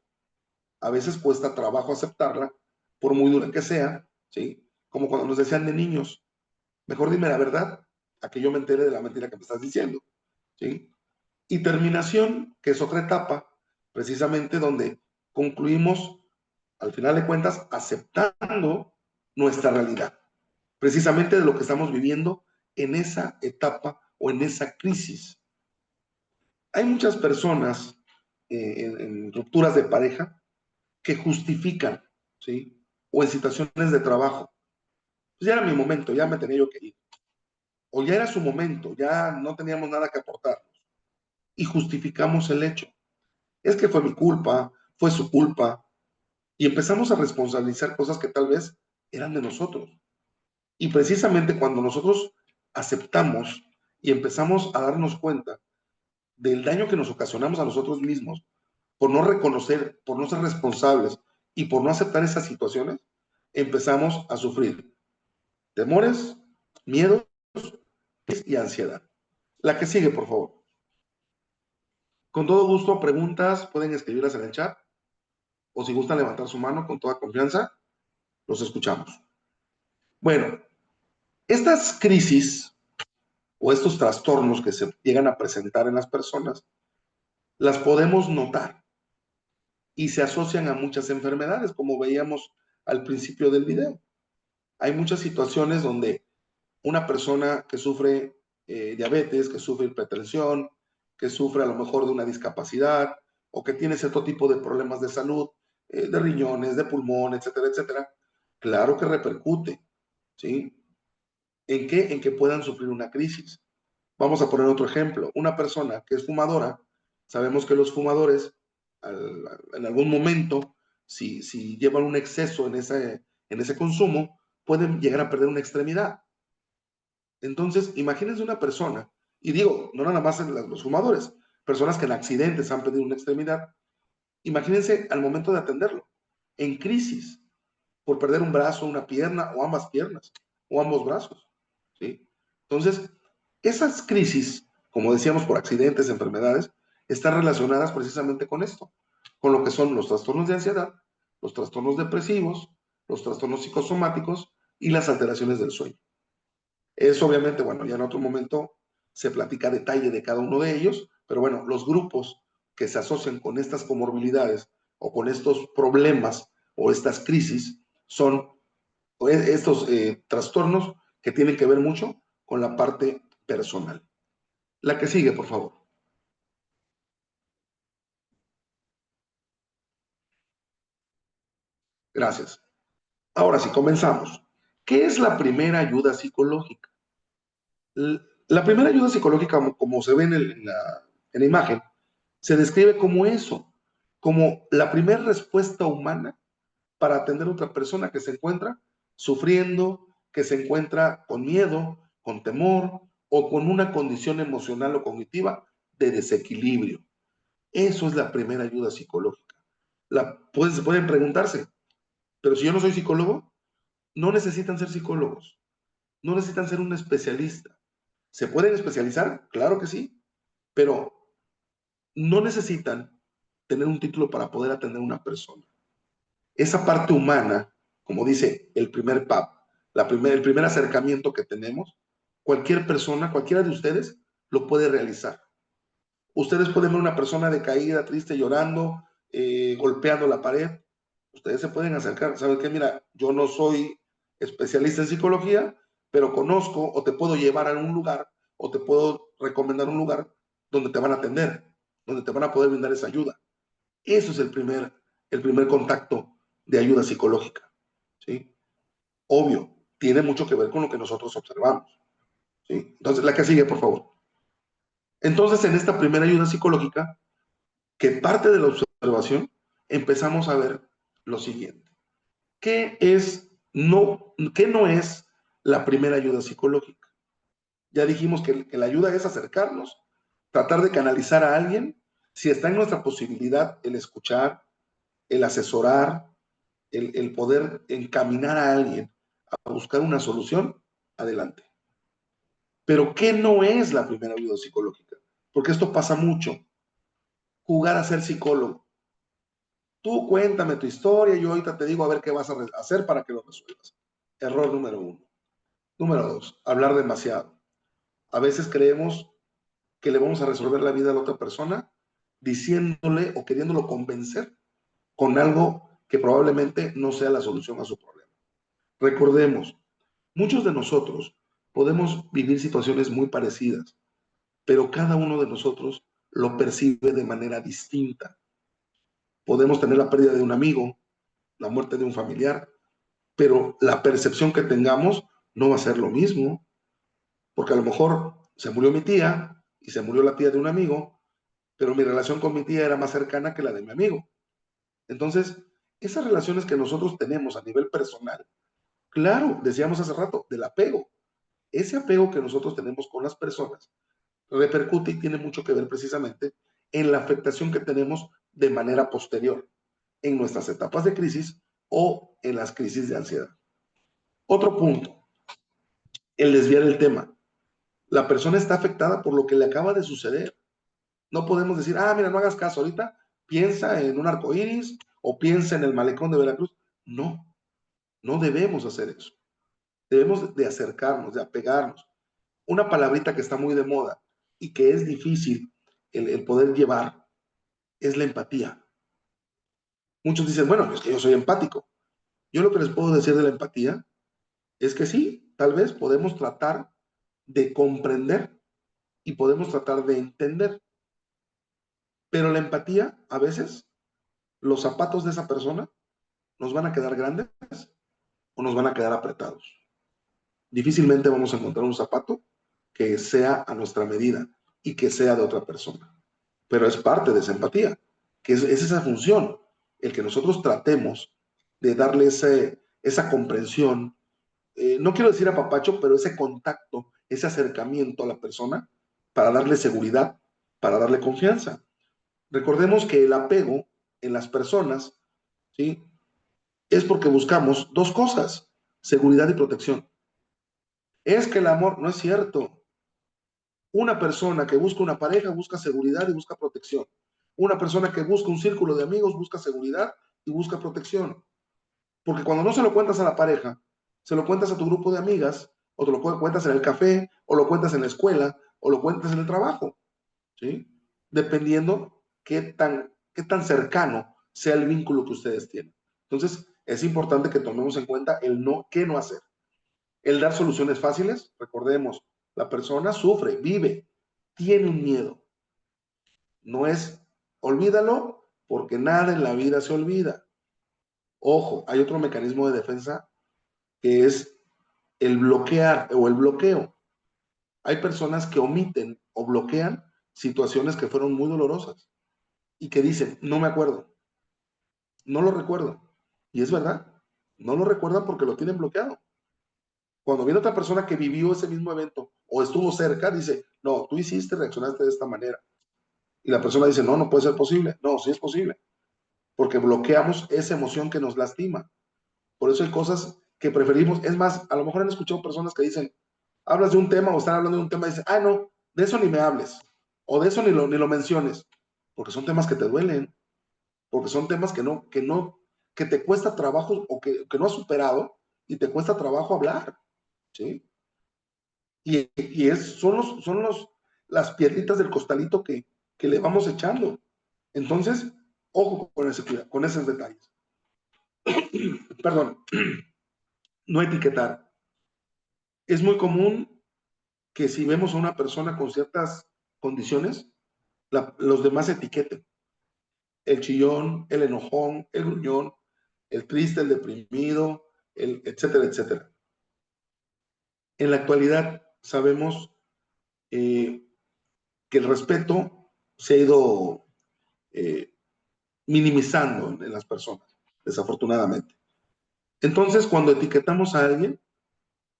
S3: A veces cuesta trabajo aceptarla, por muy dura que sea, ¿sí? Como cuando nos decían de niños, mejor dime la verdad a que yo me entere de la mentira que me estás diciendo, ¿sí? Y terminación, que es otra etapa, precisamente donde concluimos, al final de cuentas, aceptando nuestra realidad, precisamente de lo que estamos viviendo en esa etapa o en esa crisis. Hay muchas personas en rupturas de pareja que justifican, ¿sí? O en situaciones de trabajo. Pues ya era mi momento, ya me tenía yo que ir. O ya era su momento, ya no teníamos nada que aportar. Y justificamos el hecho. Es que fue mi culpa, fue su culpa. Y empezamos a responsabilizar cosas que tal vez eran de nosotros. Y precisamente cuando nosotros aceptamos y empezamos a darnos cuenta del daño que nos ocasionamos a nosotros mismos por no reconocer, por no ser responsables y por no aceptar esas situaciones, empezamos a sufrir temores, miedos y ansiedad. La que sigue, por favor. Con todo gusto, preguntas pueden escribirlas en el chat o si gustan levantar su mano con toda confianza, los escuchamos. Bueno, estas crisis o estos trastornos que se llegan a presentar en las personas, las podemos notar y se asocian a muchas enfermedades, como veíamos al principio del video. Hay muchas situaciones donde una persona que sufre diabetes, que sufre hipertensión, que sufre a lo mejor de una discapacidad o que tiene cierto tipo de problemas de salud, de riñones, de pulmón, etcétera, etcétera, claro que repercute, ¿sí? ¿En qué? En que puedan sufrir una crisis. Vamos a poner otro ejemplo. Una persona que es fumadora, sabemos que los fumadores en algún momento, si llevan un exceso en ese consumo, pueden llegar a perder una extremidad. Entonces, imagínense una persona, y digo, no nada más en los fumadores, personas que en accidentes han perdido una extremidad, imagínense al momento de atenderlo, en crisis, por perder un brazo, una pierna, o ambas piernas, o ambos brazos, ¿sí? Entonces, esas crisis, como decíamos, por accidentes, enfermedades, están relacionadas precisamente con esto, con lo que son los trastornos de ansiedad, los trastornos depresivos, los trastornos psicosomáticos y las alteraciones del sueño. Eso obviamente, bueno, ya en otro momento se platica a detalle de cada uno de ellos, pero bueno, los grupos que se asocian con estas comorbilidades o con estos problemas o estas crisis son estos trastornos que tienen que ver mucho con la parte personal. La que sigue, por favor. Gracias. Ahora sí, comenzamos. ¿Qué es la primera ayuda psicológica? La primera ayuda psicológica, como se ve en la imagen, se describe como eso, como la primera respuesta humana para atender a otra persona que se encuentra sufriendo, que se encuentra con miedo, con temor o con una condición emocional o cognitiva de desequilibrio. Eso es la primera ayuda psicológica. Pueden preguntarse, pero si yo no soy psicólogo, no necesitan ser psicólogos, no necesitan ser un especialista. ¿Se pueden especializar? Claro que sí, pero no necesitan tener un título para poder atender a una persona. Esa parte humana, como dice el primer PAP, el primer acercamiento que tenemos, cualquier persona, cualquiera de ustedes, lo puede realizar. Ustedes pueden ver una persona decaída, triste, llorando, golpeando la pared. Ustedes se pueden acercar. ¿Saben qué? Mira, yo no soy especialista en psicología, pero conozco o te puedo llevar a un lugar o te puedo recomendar un lugar donde te van a atender, donde te van a poder brindar esa ayuda. Eso es el primer contacto de ayuda psicológica, ¿sí? Obvio, tiene mucho que ver con lo que nosotros observamos, ¿sí? Entonces, la que sigue, por favor. Entonces, en esta primera ayuda psicológica, que parte de la observación, empezamos a ver lo siguiente. ¿Qué no es la primera ayuda psicológica? Ya dijimos que la ayuda es acercarnos, tratar de canalizar a alguien, si está en nuestra posibilidad el escuchar, el asesorar, el poder encaminar a alguien a buscar una solución, adelante. Pero ¿qué no es la primera ayuda psicológica? Porque esto pasa mucho. Jugar a ser psicólogo. Tú cuéntame tu historia y yo ahorita te digo a ver qué vas a hacer para que lo resuelvas. Error número 1. Número 2, hablar demasiado. A veces creemos que le vamos a resolver la vida a la otra persona diciéndole o queriéndolo convencer con algo que probablemente no sea la solución a su problema. Recordemos, muchos de nosotros podemos vivir situaciones muy parecidas, pero cada uno de nosotros lo percibe de manera distinta. Podemos tener la pérdida de un amigo, la muerte de un familiar, pero la percepción que tengamos no va a ser lo mismo, porque a lo mejor se murió mi tía y se murió la tía de un amigo, pero mi relación con mi tía era más cercana que la de mi amigo. Entonces, esas relaciones que nosotros tenemos a nivel personal, claro, decíamos hace rato, del apego. Ese apego que nosotros tenemos con las personas repercute y tiene mucho que ver precisamente en la afectación que tenemos de manera posterior en nuestras etapas de crisis o en las crisis de ansiedad. Otro punto, el desviar el tema. La persona está afectada por lo que le acaba de suceder. No podemos decir, mira, no hagas caso ahorita, piensa en un arcoíris o piensa en el malecón de Veracruz. No, no debemos hacer eso. Debemos de acercarnos, de apegarnos. Una palabrita que está muy de moda y que es difícil el poder llevar es la empatía. Muchos dicen, bueno, es que yo soy empático. Yo lo que les puedo decir de la empatía es que sí, tal vez podemos tratar de comprender y podemos tratar de entender. Pero la empatía, a veces, los zapatos de esa persona nos van a quedar grandes o nos van a quedar apretados. Difícilmente vamos a encontrar un zapato que sea a nuestra medida y que sea de otra persona. Pero es parte de esa empatía, que es esa función, el que nosotros tratemos de darle esa comprensión, no quiero decir apapacho, pero ese contacto, ese acercamiento a la persona para darle seguridad, para darle confianza. Recordemos que el apego en las personas, ¿sí?, es porque buscamos dos cosas: seguridad y protección. Es que el amor, no es cierto. Una persona que busca una pareja busca seguridad y busca protección. Una persona que busca un círculo de amigos busca seguridad y busca protección. Porque cuando no se lo cuentas a la pareja, se lo cuentas a tu grupo de amigas, o te lo cuentas en el café, o lo cuentas en la escuela, o lo cuentas en el trabajo, ¿sí? Dependiendo qué tan cercano sea el vínculo que ustedes tienen. Entonces, es importante que tomemos en cuenta el no, qué no hacer. El dar soluciones fáciles, recordemos, la persona sufre, vive, tiene un miedo. No es, olvídalo, porque nada en la vida se olvida. Ojo, hay otro mecanismo de defensa que es el bloquear o el bloqueo. Hay personas que omiten o bloquean situaciones que fueron muy dolorosas y que dicen, no me acuerdo, no lo recuerdo. Y es verdad, no lo recuerdan porque lo tienen bloqueado. Cuando viene otra persona que vivió ese mismo evento o estuvo cerca, dice, no, tú hiciste, reaccionaste de esta manera. Y la persona dice, no, no puede ser posible. No, sí es posible, porque bloqueamos esa emoción que nos lastima. Por eso hay cosas que preferimos. Es más, a lo mejor han escuchado personas que dicen, hablas de un tema o están hablando de un tema y dicen, ah, no, de eso ni me hables, o de eso ni lo menciones, porque son temas que te duelen, porque son temas que te cuesta trabajo o que no has superado y te cuesta trabajo hablar, ¿sí? Son las piedritas del costalito que le vamos echando. Entonces, ojo con esos detalles. Perdón, no etiquetar. Es muy común que si vemos a una persona con ciertas condiciones, los demás etiqueten. El chillón, el enojón, el gruñón, el triste, el deprimido, etcétera, etcétera. En la actualidad sabemos que el respeto se ha ido minimizando en las personas, desafortunadamente. Entonces, cuando etiquetamos a alguien,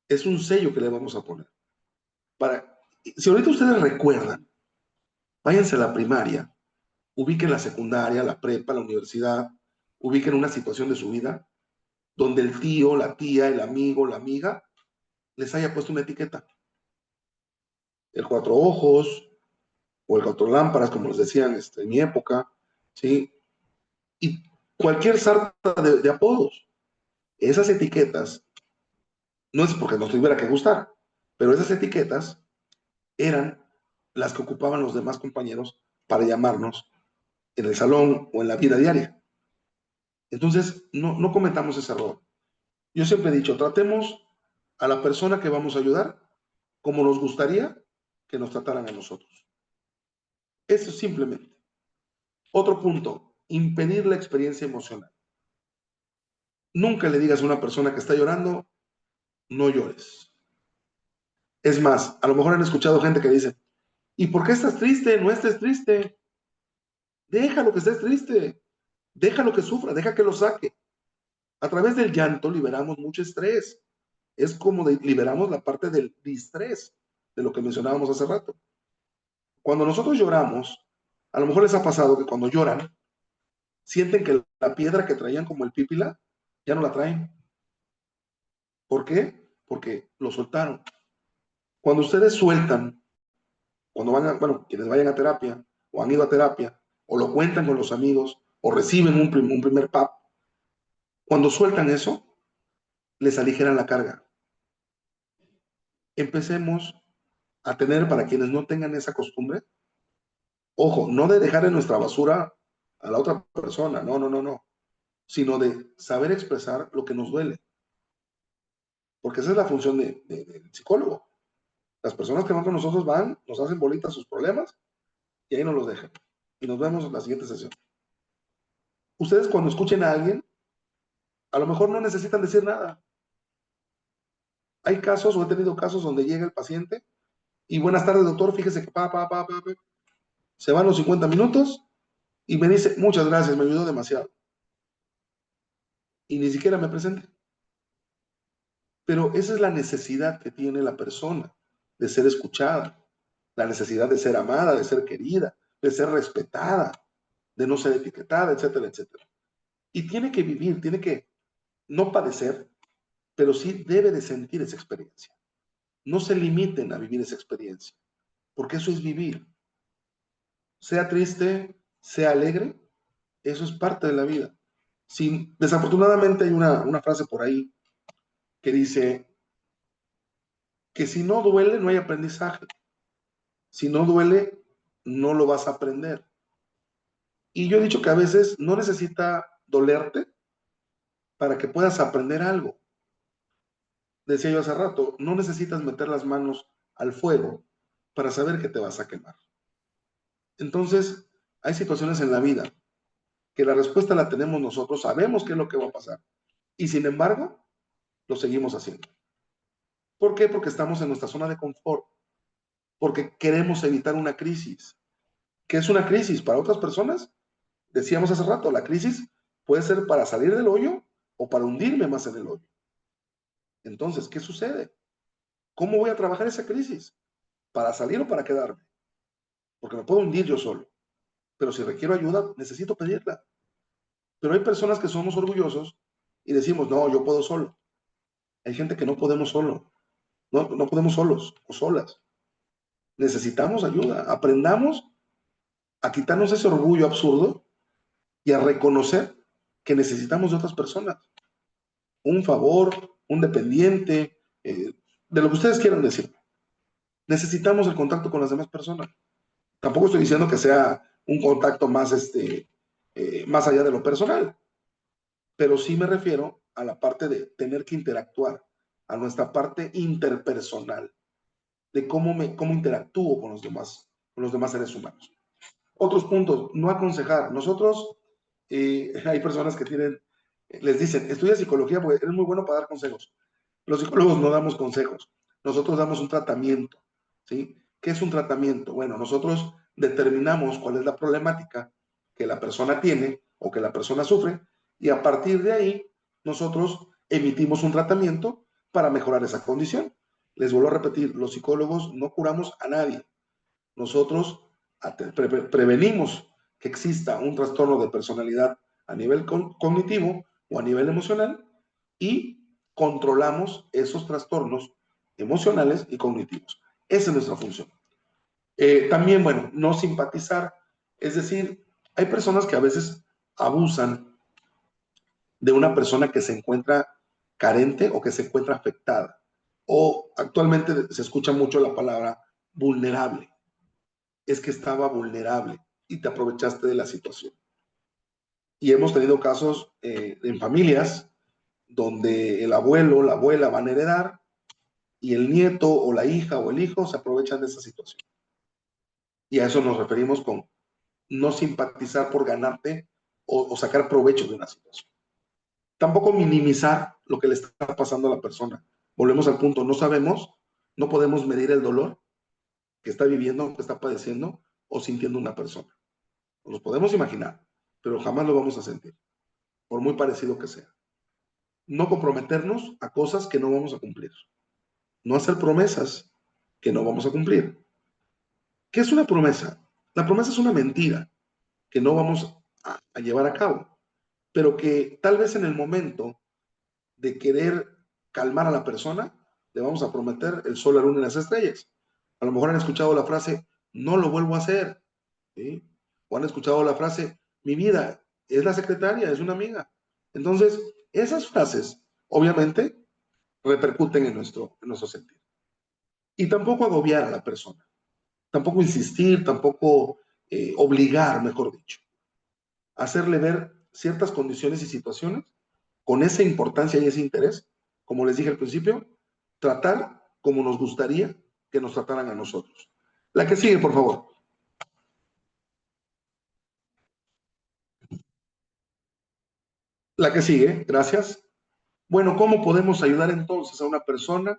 S3: es un sello que le vamos a poner. Si ahorita ustedes recuerdan, váyanse a la primaria, ubiquen la secundaria, la prepa, la universidad, ubiquen una situación de su vida donde el tío, la tía, el amigo, la amiga les haya puesto una etiqueta. El cuatro ojos o el cuatro lámparas, como les decían en mi época, ¿sí? Y cualquier sarta de apodos. Esas etiquetas, no es porque nos tuviera que gustar, pero esas etiquetas eran las que ocupaban los demás compañeros para llamarnos en el salón o en la vida diaria. Entonces, no cometamos ese error. Yo siempre he dicho, tratemos a la persona que vamos a ayudar como nos gustaría que nos trataran a nosotros. Eso simplemente. Otro punto, impedir la experiencia emocional. Nunca le digas a una persona que está llorando, no llores. Es más, a lo mejor han escuchado gente que dice, ¿y por qué estás triste? No estés triste. Déjalo que estés triste. Déjalo que sufra, deja que lo saque. A través del llanto liberamos mucho estrés. Es como liberamos la parte del distrés, de lo que mencionábamos hace rato. Cuando nosotros lloramos, a lo mejor les ha pasado que cuando lloran, sienten que la piedra que traían como el pípila, ya no la traen. ¿Por qué? Porque lo soltaron. Cuando ustedes sueltan, cuando quienes vayan a terapia, o han ido a terapia, o lo cuentan con los amigos, o reciben un primer PAP, cuando sueltan eso, les aligeran la carga. Empecemos a tener, para quienes no tengan esa costumbre, ojo, no de dejar en nuestra basura a la otra persona, no, sino de saber expresar lo que nos duele. Porque esa es la función del psicólogo. Las personas que van con nosotros van, nos hacen bolitas sus problemas y ahí nos los dejan. Y nos vemos en la siguiente sesión. Ustedes cuando escuchen a alguien, a lo mejor no necesitan decir nada. Hay casos, o he tenido casos donde llega el paciente y buenas tardes, doctor, fíjese que se van los 50 minutos y me dice, muchas gracias, me ayudó demasiado. Y ni siquiera me presenta. Pero esa es la necesidad que tiene la persona de ser escuchada, la necesidad de ser amada, de ser querida, de ser respetada, de no ser etiquetada, etcétera, etcétera. Y tiene que vivir, tiene que no padecer, pero sí debe de sentir esa experiencia. No se limiten a vivir esa experiencia, porque eso es vivir. Sea triste, sea alegre, eso es parte de la vida. Si, desafortunadamente hay una frase por ahí que dice que si no duele, no hay aprendizaje. Si no duele, no lo vas a aprender. Y yo he dicho que a veces no necesita dolerte para que puedas aprender algo. Decía yo hace rato, no necesitas meter las manos al fuego para saber que te vas a quemar. Entonces, hay situaciones en la vida que la respuesta la tenemos nosotros, sabemos qué es lo que va a pasar. Y sin embargo, lo seguimos haciendo. ¿Por qué? Porque estamos en nuestra zona de confort, porque queremos evitar una crisis. ¿Qué es una crisis? Para otras personas, decíamos hace rato, la crisis puede ser para salir del hoyo o para hundirme más en el hoyo. Entonces, ¿qué sucede? ¿Cómo voy a trabajar esa crisis? ¿Para salir o para quedarme? Porque me puedo hundir yo solo. Pero si requiero ayuda, necesito pedirla. Pero hay personas que somos orgullosos y decimos, no, yo puedo solo. Hay gente que no podemos solo. No podemos solos o solas. Necesitamos ayuda. Aprendamos a quitarnos ese orgullo absurdo y a reconocer que necesitamos de otras personas. Un favor, un dependiente, de lo que ustedes quieran decir. Necesitamos el contacto con las demás personas. Tampoco estoy diciendo que sea un contacto más, más allá de lo personal, pero sí me refiero a la parte de tener que interactuar, a nuestra parte interpersonal, de cómo interactúo con los demás seres humanos. Otros puntos, no aconsejar. Nosotros, hay personas que les dicen, estudia psicología porque eres muy bueno para dar consejos. Los psicólogos no damos consejos, nosotros damos un tratamiento, ¿sí? ¿Qué es un tratamiento? Bueno, nosotros determinamos cuál es la problemática que la persona tiene o que la persona sufre y a partir de ahí nosotros emitimos un tratamiento para mejorar esa condición. Les vuelvo a repetir, los psicólogos no curamos a nadie. Nosotros prevenimos que exista un trastorno de personalidad a nivel cognitivo o a nivel emocional y controlamos esos trastornos emocionales y cognitivos. Esa es nuestra función. También, bueno, no simpatizar, es decir, hay personas que a veces abusan de una persona que se encuentra carente o que se encuentra afectada. O actualmente se escucha mucho la palabra vulnerable. Es que estaba vulnerable y te aprovechaste de la situación. Y hemos tenido casos en familias donde el abuelo, la abuela van a heredar y el nieto o la hija o el hijo se aprovechan de esa situación. Y a eso nos referimos con no simpatizar por ganarte o sacar provecho de una situación. Tampoco minimizar lo que le está pasando a la persona. Volvemos al punto, no sabemos, no podemos medir el dolor que está viviendo, que está padeciendo o sintiendo una persona. Nos podemos imaginar, pero jamás lo vamos a sentir, por muy parecido que sea. No comprometernos a cosas que no vamos a cumplir. No hacer promesas que no vamos a cumplir. ¿Qué es una promesa? La promesa es una mentira que no vamos a llevar a cabo, pero que tal vez en el momento de querer calmar a la persona, le vamos a prometer el sol, la luna y las estrellas. A lo mejor han escuchado la frase, no lo vuelvo a hacer, ¿sí? O han escuchado la frase, mi vida es la secretaria, es una amiga. Entonces, esas frases, obviamente, repercuten en nuestro sentido. Y tampoco agobiar a la persona, tampoco insistir, tampoco obligar, mejor dicho. Hacerle ver ciertas condiciones y situaciones con esa importancia y ese interés, como les dije al principio, tratar como nos gustaría que nos trataran a nosotros. La que sigue, por favor. La que sigue, gracias. Bueno, ¿cómo podemos ayudar entonces a una persona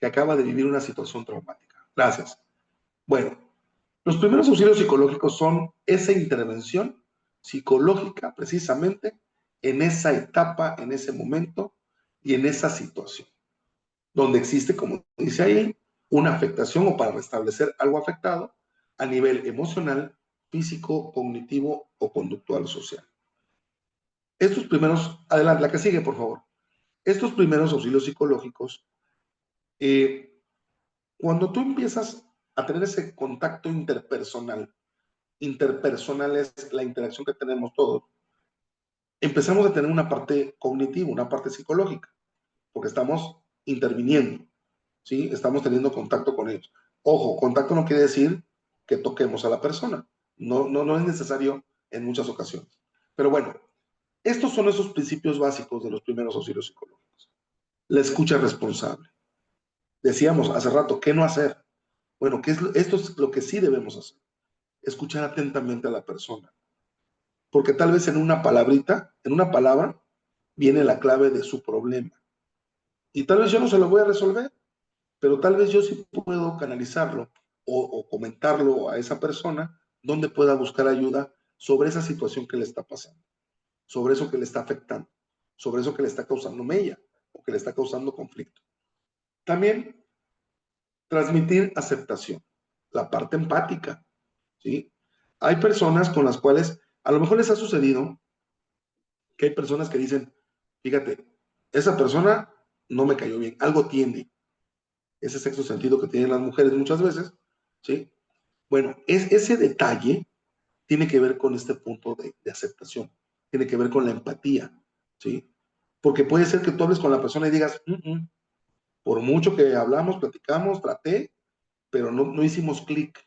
S3: que acaba de vivir una situación traumática? Gracias. Bueno, los primeros auxilios psicológicos son esa intervención psicológica precisamente en esa etapa, en ese momento y en esa situación. donde existe, como dice ahí, una afectación o para restablecer algo afectado a nivel emocional, físico, cognitivo o conductual social. Estos primeros, adelante, la que sigue, por favor. Estos primeros auxilios psicológicos, cuando tú empiezas a tener ese contacto interpersonal es la interacción que tenemos todos, empezamos a tener una parte cognitiva, una parte psicológica, porque estamos interviniendo, ¿sí? Estamos teniendo contacto con ellos. Ojo, contacto no quiere decir que toquemos a la persona. No es necesario en muchas ocasiones. Pero bueno, estos son esos principios básicos de los primeros auxilios psicológicos. La escucha responsable. Decíamos hace rato, ¿qué no hacer? Bueno, esto es lo que sí debemos hacer. Escuchar atentamente a la persona. Porque tal vez en una palabrita, en una palabra, viene la clave de su problema. Y tal vez yo no se lo voy a resolver, pero tal vez yo sí puedo canalizarlo o comentarlo a esa persona donde pueda buscar ayuda sobre esa situación que le está pasando, sobre eso que le está afectando, sobre eso que le está causando mella o que le está causando conflicto. También transmitir aceptación, la parte empática, ¿sí? Hay personas con las cuales a lo mejor les ha sucedido que hay personas que dicen, fíjate, esa persona no me cayó bien, algo tiene, ese sexto sentido que tienen las mujeres muchas veces, ¿sí? Bueno, ese detalle tiene que ver con este punto de aceptación, tiene que ver con la empatía, ¿sí? Porque puede ser que tú hables con la persona y digas, por mucho que hablamos, platicamos, traté, pero no hicimos clic,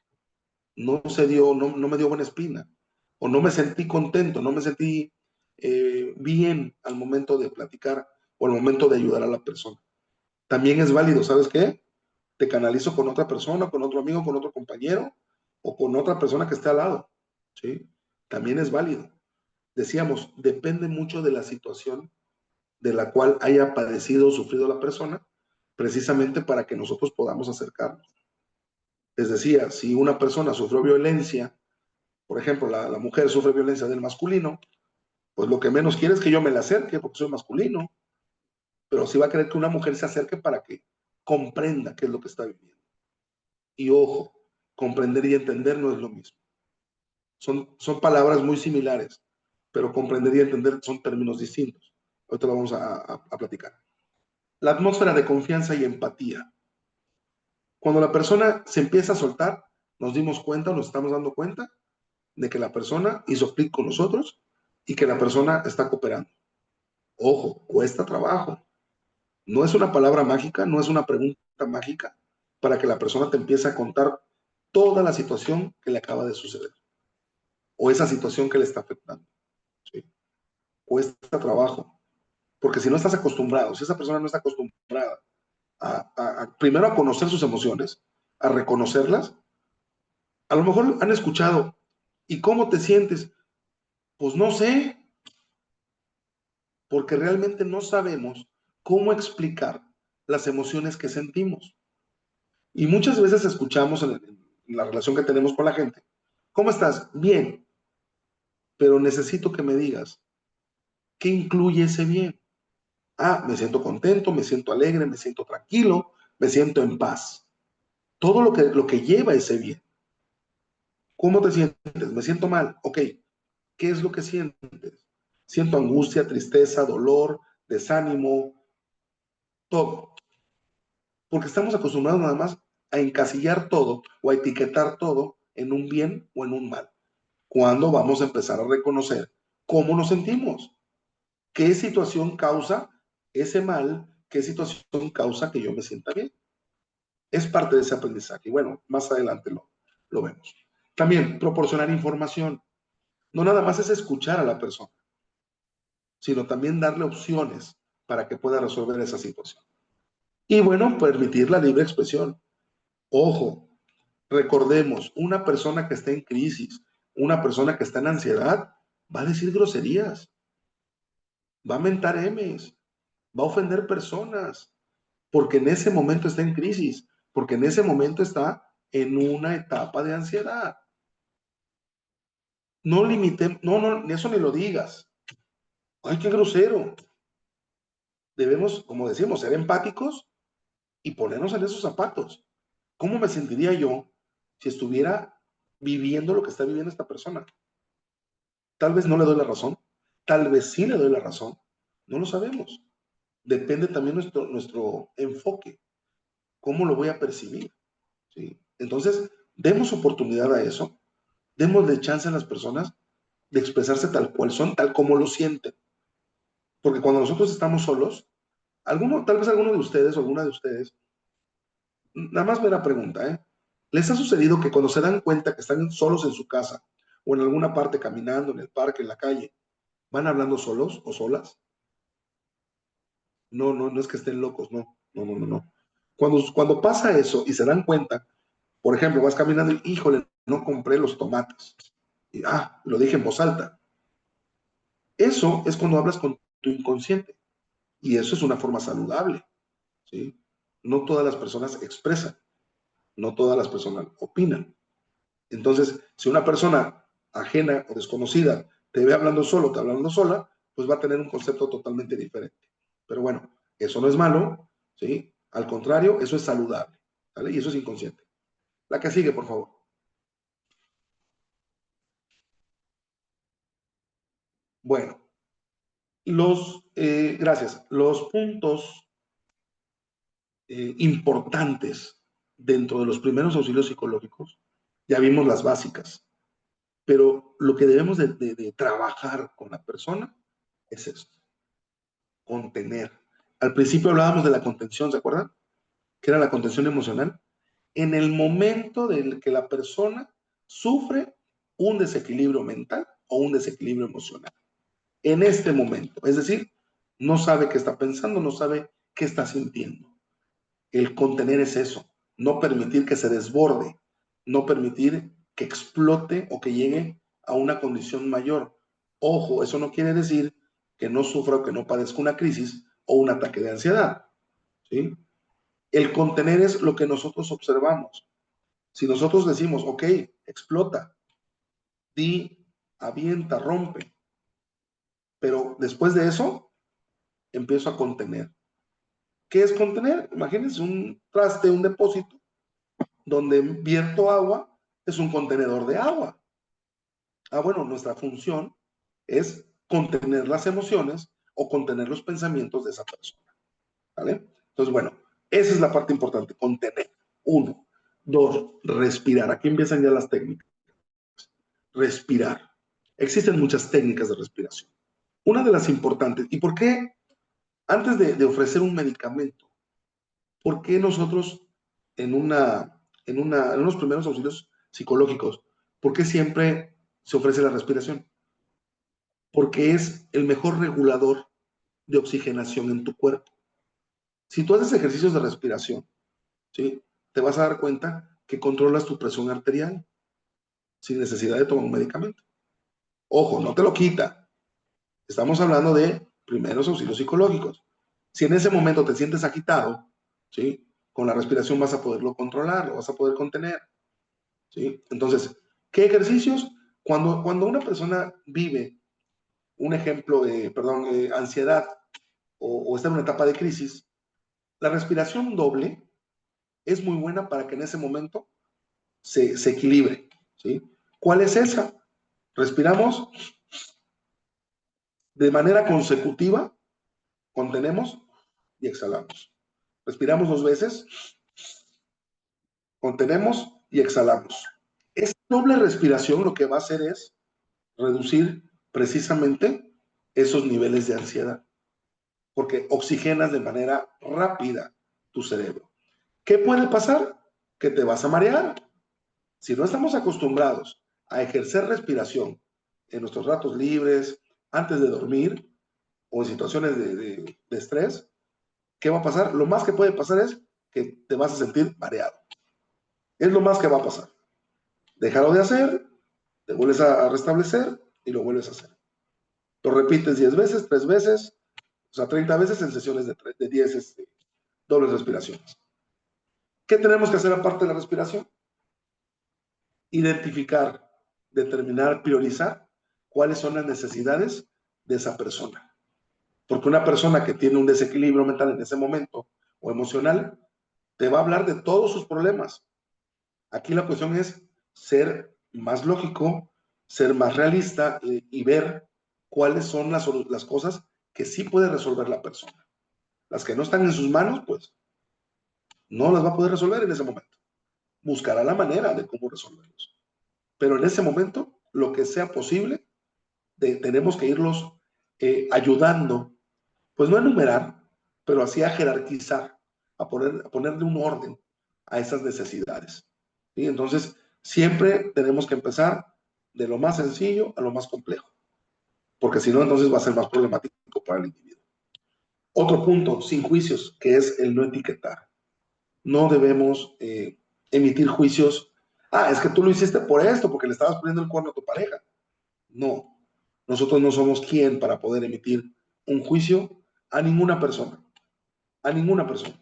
S3: no se dio, no me dio buena espina, o no me sentí contento, no me sentí bien al momento de platicar o al momento de ayudar a la persona. También es válido, ¿sabes qué? Te canalizo con otra persona, con otro amigo, con otro compañero o con otra persona que esté al lado, ¿sí? También es válido. Decíamos, depende mucho de la situación de la cual haya padecido o sufrido la persona, precisamente para que nosotros podamos acercarnos. Les decía, si una persona sufrió violencia, por ejemplo, la mujer sufre violencia del masculino, pues lo que menos quiere es que yo me la acerque porque soy masculino, pero sí va a querer que una mujer se acerque para que comprenda qué es lo que está viviendo. Y ojo, comprender y entender no es lo mismo. Son palabras muy similares, pero comprender y entender son términos distintos. Ahorita lo vamos a platicar. La atmósfera de confianza y empatía. Cuando la persona se empieza a soltar, nos dimos cuenta, nos estamos dando cuenta de que la persona hizo clic con nosotros y que la persona está cooperando. Ojo, cuesta trabajo. No es una palabra mágica, no es una pregunta mágica para que la persona te empiece a contar toda la situación que le acaba de suceder o esa situación que le está afectando. ¿Sí? Cuesta trabajo, porque si no estás acostumbrado, si esa persona no está acostumbrada primero a conocer sus emociones, a reconocerlas, a lo mejor han escuchado, ¿y cómo te sientes? Pues no sé, porque realmente no sabemos cómo explicar las emociones que sentimos. Y muchas veces escuchamos en la relación que tenemos con la gente, ¿cómo estás? Bien, pero necesito que me digas, ¿qué incluye ese bien? Ah, me siento contento, me siento alegre, me siento tranquilo, me siento en paz. Todo lo que lleva ese bien. ¿Cómo te sientes? Me siento mal. Ok, ¿qué es lo que sientes? Siento angustia, tristeza, dolor, desánimo, todo. Porque estamos acostumbrados nada más a encasillar todo o a etiquetar todo en un bien o en un mal. ¿Cuándo vamos a empezar a reconocer cómo nos sentimos? ¿Qué situación causa ese mal? ¿Qué situación causa que yo me sienta bien? Es parte de ese aprendizaje. Y bueno, más adelante lo vemos. También proporcionar información. No nada más es escuchar a la persona, sino también darle opciones para que pueda resolver esa situación. Y bueno, permitir la libre expresión. Ojo, recordemos, una persona que está en crisis, una persona que está en ansiedad, va a decir groserías, va a mentar M's, va a ofender personas, porque en ese momento está en crisis, porque en ese momento está en una etapa de ansiedad. No limite, no, eso ni lo digas. Ay, qué grosero. Debemos, como decimos, ser empáticos, y ponernos en esos zapatos. ¿Cómo me sentiría yo si estuviera viviendo lo que está viviendo esta persona? Tal vez no le doy la razón, tal vez sí le doy la razón, no lo sabemos. Depende también nuestro enfoque, cómo lo voy a percibir, ¿sí? Entonces, demos oportunidad a eso, démosle chance a las personas de expresarse tal cual son, tal como lo sienten. Porque cuando nosotros estamos solos, tal vez alguno de ustedes o alguna de ustedes, nada más me la pregunta, ¿eh? ¿Les ha sucedido que cuando se dan cuenta que están solos en su casa o en alguna parte caminando, en el parque, en la calle, van hablando solos o solas? No es que estén locos, no. Cuando pasa eso y se dan cuenta, por ejemplo, vas caminando y, híjole, no compré los tomates. Y, lo dije en voz alta. Eso es cuando hablas con tu inconsciente. Y eso es una forma saludable, ¿sí? No todas las personas expresan, no todas las personas opinan. Entonces, si una persona ajena o desconocida te ve hablando solo, te hablando sola, pues va a tener un concepto totalmente diferente. Pero bueno, eso no es malo, ¿sí? Al contrario, eso es saludable, ¿vale? Y eso es inconsciente. La que sigue, por favor. Bueno, gracias. Los puntos importantes dentro de los primeros auxilios psicológicos, ya vimos las básicas, pero lo que debemos de trabajar con la persona es esto, contener. Al principio hablábamos de la contención, ¿se acuerdan? Que era la contención emocional. En el momento de que la persona sufre un desequilibrio mental o un desequilibrio emocional. En este momento, es decir, no sabe qué está pensando, no sabe qué está sintiendo. El contener es eso, no permitir que se desborde, no permitir que explote o que llegue a una condición mayor. Ojo, eso no quiere decir que no sufra o que no padezca una crisis o un ataque de ansiedad, ¿sí? El contener es lo que nosotros observamos. Si nosotros decimos, ok, explota, di, avienta, rompe, pero después de eso, empiezo a contener. ¿Qué es contener? Imagínense un traste, un depósito, donde vierto agua, es un contenedor de agua. Bueno, nuestra función es contener las emociones o contener los pensamientos de esa persona, ¿vale? Entonces, bueno, esa es la parte importante, contener. 1. 2, respirar. Aquí empiezan ya las técnicas. Respirar. Existen muchas técnicas de respiración. Una de las importantes, ¿y por qué? Antes de ofrecer un medicamento, ¿por qué nosotros en unos primeros auxilios psicológicos, por qué siempre se ofrece la respiración? Porque es el mejor regulador de oxigenación en tu cuerpo. Si tú haces ejercicios de respiración, ¿sí? Te vas a dar cuenta que controlas tu presión arterial sin necesidad de tomar un medicamento. Ojo, no te lo quita. Estamos hablando de primeros auxilios psicológicos. Si en ese momento te sientes agitado, ¿sí? Con la respiración vas a poderlo controlar, lo vas a poder contener, ¿sí? Entonces, ¿qué ejercicios? Cuando una persona vive un ejemplo de, ansiedad o está en una etapa de crisis, la respiración doble es muy buena para que en ese momento se equilibre, ¿sí? ¿Cuál es esa? Respiramos de manera consecutiva, contenemos y exhalamos. Respiramos 2 veces, contenemos y exhalamos. Esta doble respiración lo que va a hacer es reducir precisamente esos niveles de ansiedad, porque oxigenas de manera rápida tu cerebro. ¿Qué puede pasar? Que te vas a marear. Si no estamos acostumbrados a ejercer respiración en nuestros ratos libres, antes de dormir o en situaciones de estrés, ¿qué va a pasar? Lo más que puede pasar es que te vas a sentir mareado. Es lo más que va a pasar. Déjalo de hacer, te vuelves a restablecer y lo vuelves a hacer. Lo repites 10 veces, 3 veces, o sea, 30 veces en sesiones de 10 dobles respiraciones. ¿Qué tenemos que hacer aparte de la respiración? Identificar, determinar, priorizar cuáles son las necesidades de esa persona. Porque una persona que tiene un desequilibrio mental en ese momento o emocional te va a hablar de todos sus problemas. Aquí la cuestión es ser más lógico, ser más realista y ver cuáles son las cosas que sí puede resolver la persona. Las que no están en sus manos, pues no las va a poder resolver en ese momento. Buscará la manera de cómo resolverlos. Pero en ese momento, lo que sea posible, tenemos que irlos ayudando, pues no a enumerar, pero así a jerarquizar, a ponerle un orden a esas necesidades. ¿Sí? Entonces, siempre tenemos que empezar de lo más sencillo a lo más complejo, porque si no, entonces va a ser más problemático para el individuo. Otro punto, sin juicios, que es el no etiquetar. No debemos emitir juicios. Ah, es que tú lo hiciste por esto, porque le estabas poniendo el cuerno a tu pareja. No, nosotros no somos quien para poder emitir un juicio a ninguna persona. A ninguna persona.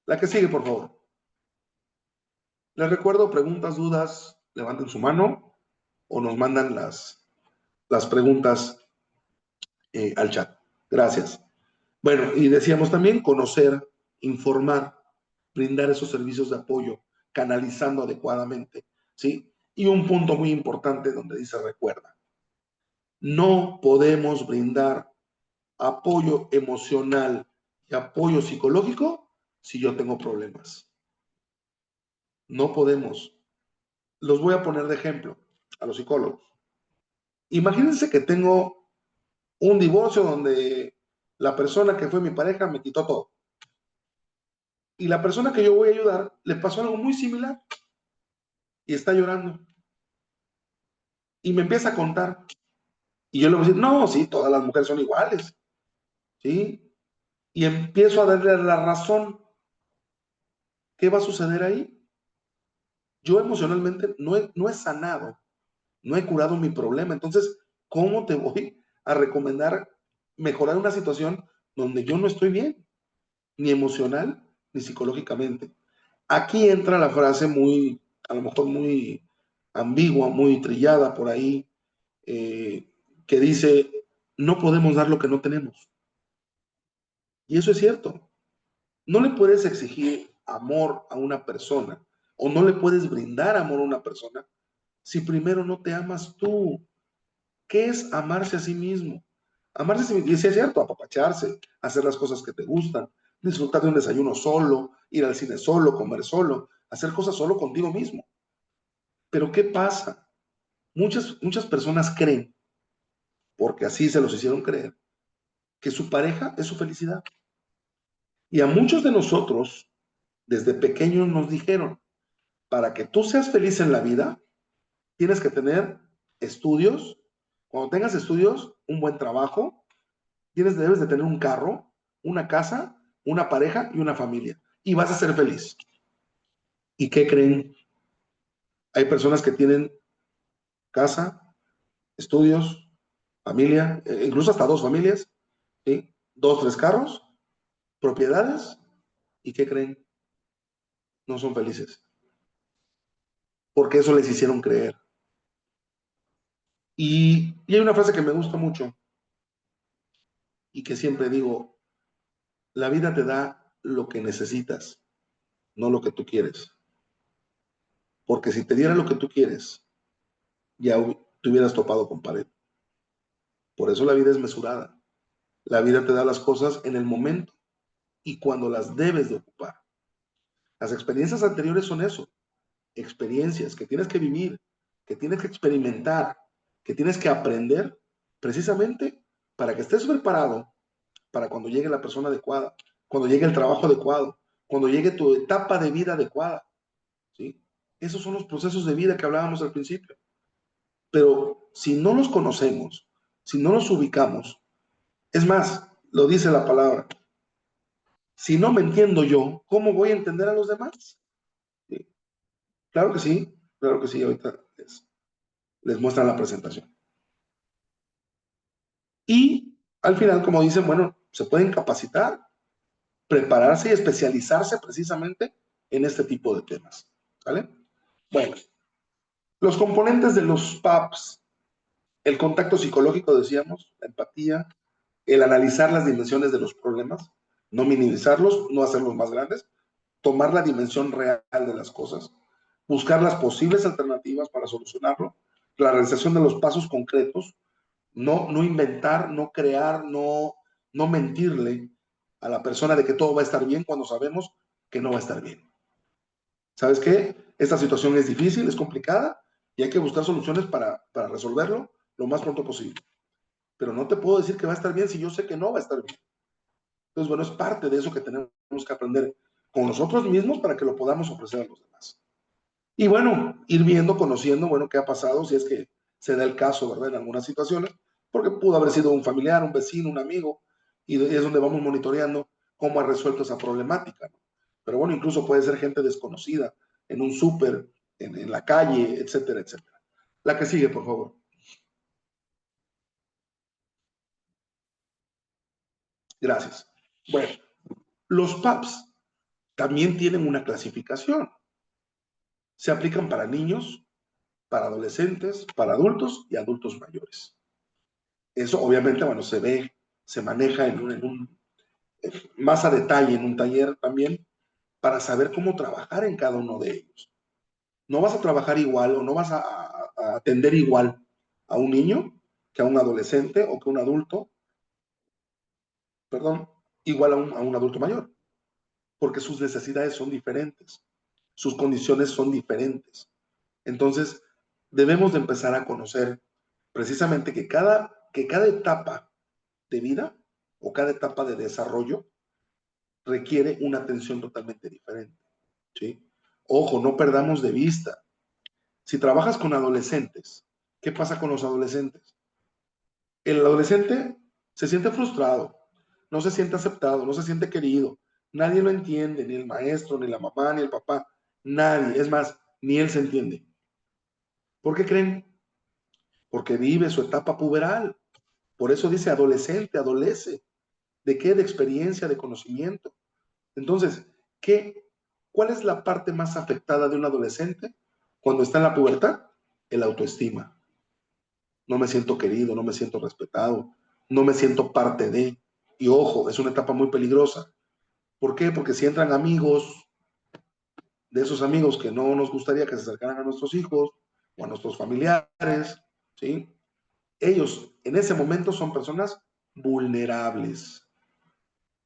S3: La que sigue, por favor. Les recuerdo, preguntas, dudas, levanten su mano o nos mandan las preguntas al chat. Gracias. Bueno, y decíamos también conocer, informar, brindar esos servicios de apoyo, canalizando adecuadamente, ¿sí? Y un punto muy importante donde dice, recuerda, no podemos brindar apoyo emocional y apoyo psicológico si yo tengo problemas. No podemos. Los voy a poner de ejemplo a los psicólogos. Imagínense que tengo un divorcio donde la persona que fue mi pareja me quitó todo. Y la persona que yo voy a ayudar le pasó algo muy similar y está llorando. Y me empieza a contar. Y yo le voy a decir, no, sí, todas las mujeres son iguales. ¿Sí? Y empiezo a darle la razón. ¿Qué va a suceder ahí? Yo emocionalmente no he sanado, no he curado mi problema. Entonces, ¿cómo te voy a recomendar mejorar una situación donde yo no estoy bien? Ni emocional, ni psicológicamente. Aquí entra la frase muy, a lo mejor muy ambigua, muy trillada por ahí, que dice, no podemos dar lo que no tenemos. Y eso es cierto. No le puedes exigir amor a una persona o no le puedes brindar amor a una persona si primero no te amas tú. ¿Qué es amarse a sí mismo? Amarse a sí mismo, y sí es cierto, apapacharse, hacer las cosas que te gustan, disfrutar de un desayuno solo, ir al cine solo, comer solo, hacer cosas solo contigo mismo. Pero ¿qué pasa? Muchas personas creen, porque así se los hicieron creer, que su pareja es su felicidad. Y a muchos de nosotros, desde pequeños nos dijeron, para que tú seas feliz en la vida, tienes que tener estudios. Cuando tengas estudios, un buen trabajo, debes de tener un carro, una casa, una pareja y una familia. Y vas a ser feliz. ¿Y qué creen? Hay personas que tienen casa, estudios, familia, incluso hasta 2 familias, ¿sí? 2, 3 carros, propiedades. ¿Y qué creen? No son felices. Porque eso les hicieron creer. Y hay una frase que me gusta mucho y que siempre digo, la vida te da lo que necesitas, no lo que tú quieres. Porque si te diera lo que tú quieres, ya te hubieras topado con pared. Por eso la vida es mesurada. La vida te da las cosas en el momento y cuando las debes de ocupar. Las experiencias anteriores son eso, experiencias que tienes que vivir, que tienes que experimentar, que tienes que aprender precisamente para que estés preparado para cuando llegue la persona adecuada, cuando llegue el trabajo adecuado, cuando llegue tu etapa de vida adecuada. ¿Sí? Esos son los procesos de vida que hablábamos al principio. Pero si no los conocemos, si no los ubicamos, es más, lo dice la palabra, si no me entiendo yo, ¿cómo voy a entender a los demás? ¿Sí? Claro que sí, ahorita les muestran la presentación. Y al final, como dicen, bueno, se pueden capacitar, prepararse y especializarse precisamente en este tipo de temas. ¿Vale? Bueno, los componentes de los PAPs, el contacto psicológico, decíamos, la empatía, el analizar las dimensiones de los problemas, no minimizarlos, no hacerlos más grandes, tomar la dimensión real de las cosas, buscar las posibles alternativas para solucionarlo, la realización de los pasos concretos, no inventar, no crear, no mentirle a la persona de que todo va a estar bien cuando sabemos que no va a estar bien. ¿Sabes qué? Esta situación es difícil, es complicada y hay que buscar soluciones para resolverlo lo más pronto posible. Pero no te puedo decir que va a estar bien si yo sé que no va a estar bien. Entonces, bueno, es parte de eso que tenemos que aprender con nosotros mismos para que lo podamos ofrecer a los demás. Y bueno, ir viendo, conociendo, bueno, qué ha pasado, si es que se da el caso, ¿verdad? En algunas situaciones, porque pudo haber sido un familiar, un vecino, un amigo, y es donde vamos monitoreando cómo ha resuelto esa problemática, ¿no? Pero bueno, incluso puede ser gente desconocida, en un súper, en la calle, etcétera, etcétera. La que sigue, por favor. Gracias. Bueno, los PAPs también tienen una clasificación. Se aplican para niños, para adolescentes, para adultos y adultos mayores. Eso obviamente, bueno, se ve, se maneja más a detalle en un taller también para saber cómo trabajar en cada uno de ellos. No vas a trabajar igual o no vas a atender igual a un niño que a un adolescente o que a un adulto, perdón, igual a un adulto mayor, porque sus necesidades son diferentes, sus condiciones son diferentes. Entonces, debemos de empezar a conocer precisamente que cada etapa de vida o cada etapa de desarrollo requiere una atención totalmente diferente, ¿sí? Ojo, no perdamos de vista. Si trabajas con adolescentes, ¿qué pasa con los adolescentes? El adolescente se siente frustrado, no se siente aceptado, no se siente querido, nadie lo entiende, ni el maestro, ni la mamá, ni el papá, nadie, es más, ni él se entiende. ¿Por qué creen? Porque vive su etapa puberal. Por eso dice adolescente, adolece. ¿De qué? De experiencia, de conocimiento. Entonces, ¿cuál es la parte más afectada de un adolescente cuando está en la pubertad? El autoestima. No me siento querido, no me siento respetado, no me siento parte de. Y ojo, es una etapa muy peligrosa. ¿Por qué? Porque si entran amigos, de esos amigos que no nos gustaría que se acercaran a nuestros hijos o a nuestros familiares, ¿sí? Ellos en ese momento son personas vulnerables.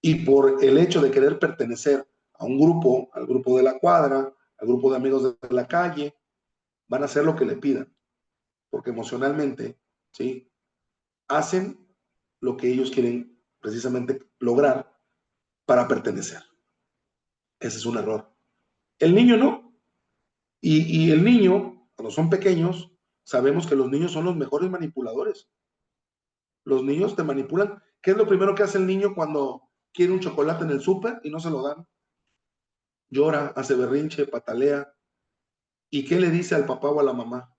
S3: Y por el hecho de querer pertenecer a un grupo, al grupo de la cuadra, al grupo de amigos de la calle, van a hacer lo que le pidan, porque emocionalmente, ¿sí? Hacen lo que ellos quieren precisamente lograr para pertenecer. Ese es un error. El niño no. Y el niño, cuando son pequeños, sabemos que los niños son los mejores manipuladores. Los niños te manipulan. ¿Qué es lo primero que hace el niño cuando quiere un chocolate en el súper y no se lo dan? Llora, hace berrinche, patalea. ¿Y qué le dice al papá o a la mamá?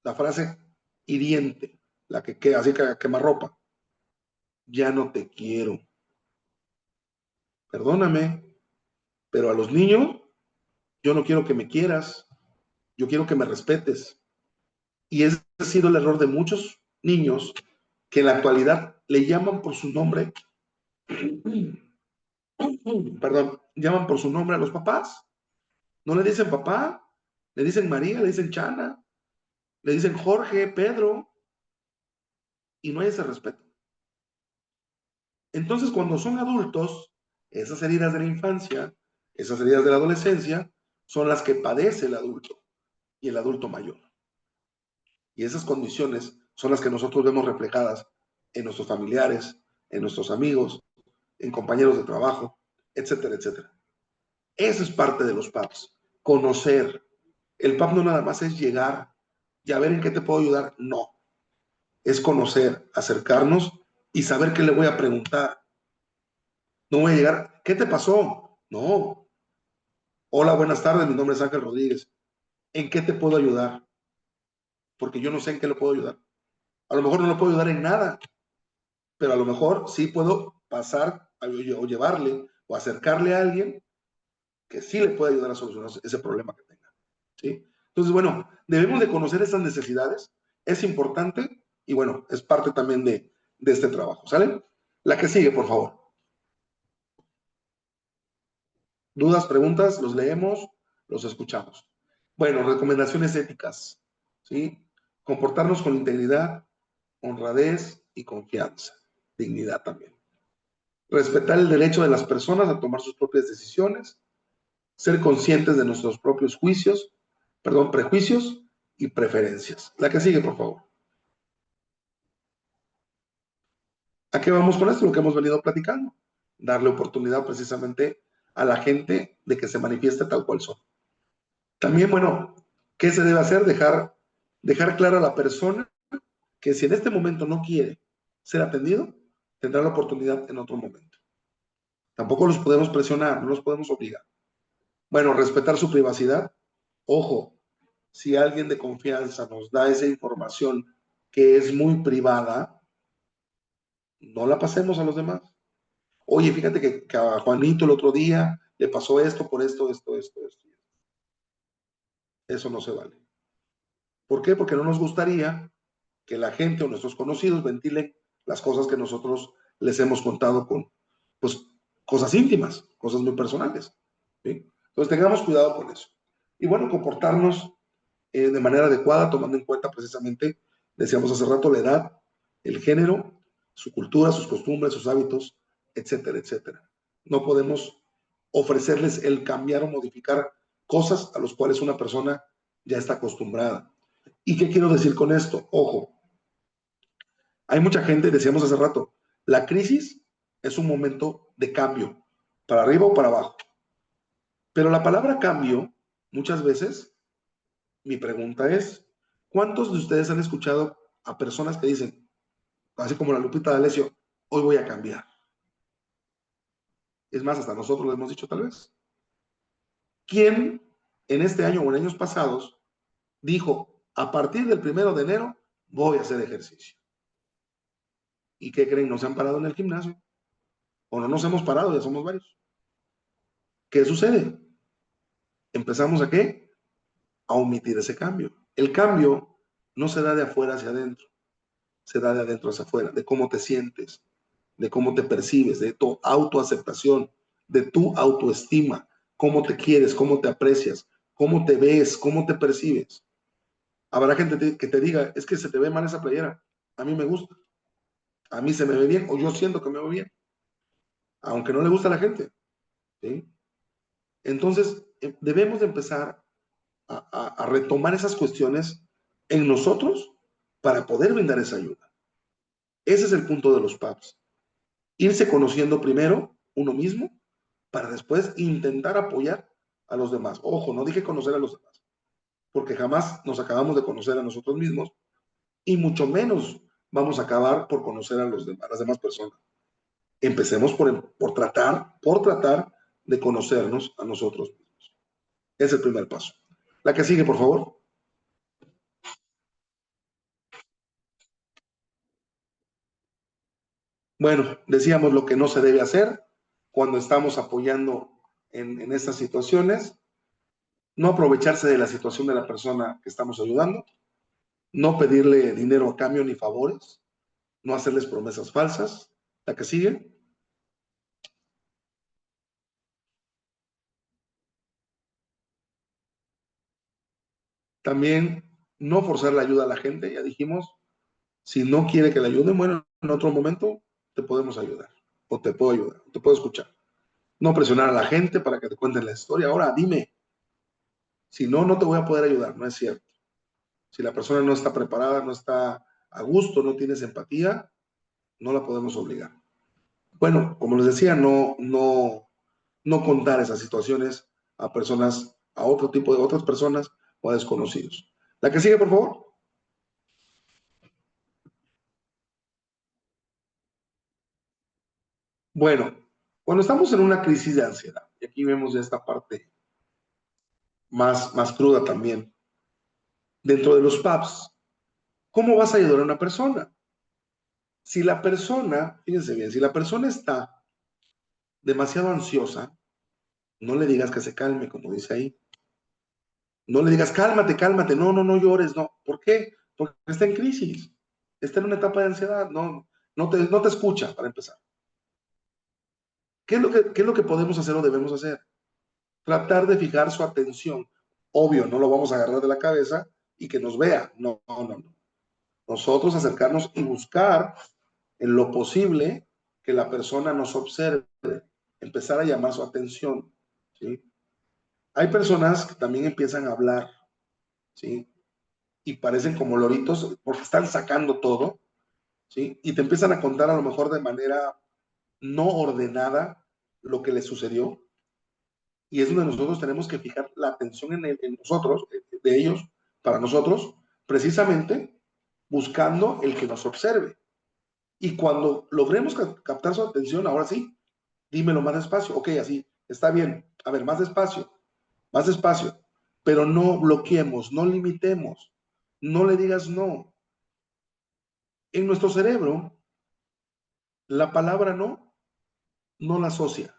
S3: La frase hiriente, la que queda así que quemarropa. Ya no te quiero. Perdóname, pero a los niños yo no quiero que me quieras, yo quiero que me respetes. Y ese ha sido el error de muchos niños que en la actualidad le llaman por su nombre, perdón, llaman por su nombre a los papás. No le dicen papá, le dicen María, le dicen Chana, le dicen Jorge, Pedro, y no hay ese respeto. Entonces, cuando son adultos, esas heridas de la infancia, esas heridas de la adolescencia, son las que padece el adulto y el adulto mayor. Y esas condiciones son las que nosotros vemos reflejadas en nuestros familiares, en nuestros amigos, en compañeros de trabajo, etcétera, etcétera. Eso es parte de los PAPs. Conocer. El PAP no nada más es llegar y a ver en qué te puedo ayudar. No. Es conocer, acercarnos y saber qué le voy a preguntar. No voy a llegar, ¿qué te pasó? No. Hola, buenas tardes, mi nombre es Ángel Rodríguez. ¿En qué te puedo ayudar? Porque yo no sé en qué le puedo ayudar. A lo mejor no le puedo ayudar en nada, pero a lo mejor sí puedo pasar o llevarle o acercarle a alguien que sí le puede ayudar a solucionar ese problema que tenga, ¿sí? Entonces, bueno, debemos de conocer esas necesidades, es importante y bueno, es parte también de este trabajo, ¿sale? La que sigue, por favor. Dudas, preguntas, los leemos, los escuchamos. Bueno, recomendaciones éticas, ¿sí? Comportarnos con integridad, honradez y confianza, dignidad también. Respetar el derecho de las personas a tomar sus propias decisiones, ser conscientes de nuestros propios prejuicios y preferencias. La que sigue, por favor. ¿A qué vamos con esto? Lo que hemos venido platicando. Darle oportunidad precisamente a la gente de que se manifieste tal cual son. También, bueno, ¿qué se debe hacer? Dejar clara a la persona que si en este momento no quiere ser atendido, tendrá la oportunidad en otro momento. Tampoco los podemos presionar, no los podemos obligar. Bueno, respetar su privacidad. Ojo, si alguien de confianza nos da esa información que es muy privada, no la pasemos a los demás. Oye, fíjate que a Juanito el otro día le pasó esto por esto. Eso no se vale. ¿Por qué? Porque no nos gustaría que la gente o nuestros conocidos ventilen las cosas que nosotros les hemos contado con, pues, cosas íntimas, cosas muy personales. ¿Sí? Entonces tengamos cuidado con eso. Y bueno, comportarnos de manera adecuada, tomando en cuenta precisamente, decíamos hace rato, la edad, el género, su cultura, sus costumbres, sus hábitos, etcétera, etcétera. No podemos ofrecerles el cambiar o modificar cosas a las cuales una persona ya está acostumbrada. ¿Y qué quiero decir con esto? Ojo, hay mucha gente, decíamos hace rato, la crisis es un momento de cambio, para arriba o para abajo. Pero la palabra cambio, muchas veces, mi pregunta es, ¿cuántos de ustedes han escuchado a personas que dicen, así como la Lupita D'Alessio, hoy voy a cambiar? Es más, hasta nosotros lo hemos dicho tal vez. ¿Quién en este año o en años pasados dijo, a partir del 1 de enero voy a hacer ejercicio? ¿Y qué creen? ¿No se han parado en el gimnasio? ¿O no nos hemos parado? Ya somos varios. ¿Qué sucede? Empezamos a ¿qué? A omitir ese cambio. El cambio no se da de afuera hacia adentro, se da de adentro hacia afuera, de cómo te sientes, de cómo te percibes, de tu autoaceptación, de tu autoestima, cómo te quieres, cómo te aprecias, cómo te ves, cómo te percibes. Habrá gente que te diga, es que se te ve mal esa playera, a mí me gusta, a mí se me ve bien, o yo siento que me ve bien, aunque no le gusta a la gente. ¿Sí? Entonces, debemos de empezar a retomar esas cuestiones en nosotros para poder brindar esa ayuda. Ese es el punto de los PAPs. Irse conociendo primero uno mismo para después intentar apoyar a los demás. Ojo, no dije conocer a los demás, porque jamás nos acabamos de conocer a nosotros mismos y mucho menos vamos a acabar por conocer a las demás personas. Empecemos por tratar de conocernos a nosotros mismos. Es el primer paso. La que sigue, por favor. Bueno, decíamos lo que no se debe hacer cuando estamos apoyando en estas situaciones. No aprovecharse de la situación de la persona que estamos ayudando. No pedirle dinero a cambio ni favores. No hacerles promesas falsas. La que sigue. También no forzar la ayuda a la gente. Ya dijimos, si no quiere que le ayuden, bueno, en otro momento te podemos ayudar. O te puedo ayudar, te puedo escuchar. No presionar a la gente para que te cuenten la historia. Ahora, dime. Si no, no te voy a poder ayudar. No es cierto. Si la persona no está preparada, no está a gusto, no tienes empatía, no la podemos obligar. Bueno, como les decía, no contar esas situaciones a personas, a otro tipo de otras personas o a desconocidos. La que sigue, por favor. Bueno, cuando estamos en una crisis de ansiedad, y aquí vemos esta parte más cruda también, dentro de los PAPs, ¿cómo vas a ayudar a una persona? Si la persona, fíjense bien, si la persona está demasiado ansiosa, no le digas que se calme, como dice ahí. No le digas, cálmate, no llores, no. ¿Por qué? Porque está en crisis, está en una etapa de ansiedad, no te escucha, para empezar. ¿Qué es lo que podemos hacer o debemos hacer? tratar de fijar su atención. Obvio, no lo vamos a agarrar de la cabeza y que nos vea. No, no, no. Nosotros acercarnos y buscar en lo posible que la persona nos observe, empezar a llamar su atención, ¿sí? Hay personas que también empiezan a hablar, ¿sí? Y parecen como loritos porque están sacando todo, ¿sí? Y te empiezan a contar a lo mejor de manera no ordenada lo que les sucedió. Y es donde nosotros tenemos que fijar la atención en nosotros, de ellos, para nosotros, precisamente buscando el que nos observe. Y cuando logremos captar su atención, ahora sí, dímelo más despacio. Ok, así, está bien. A ver, más despacio, pero no bloqueemos, no limitemos, no le digas no. En nuestro cerebro, la palabra no la asocia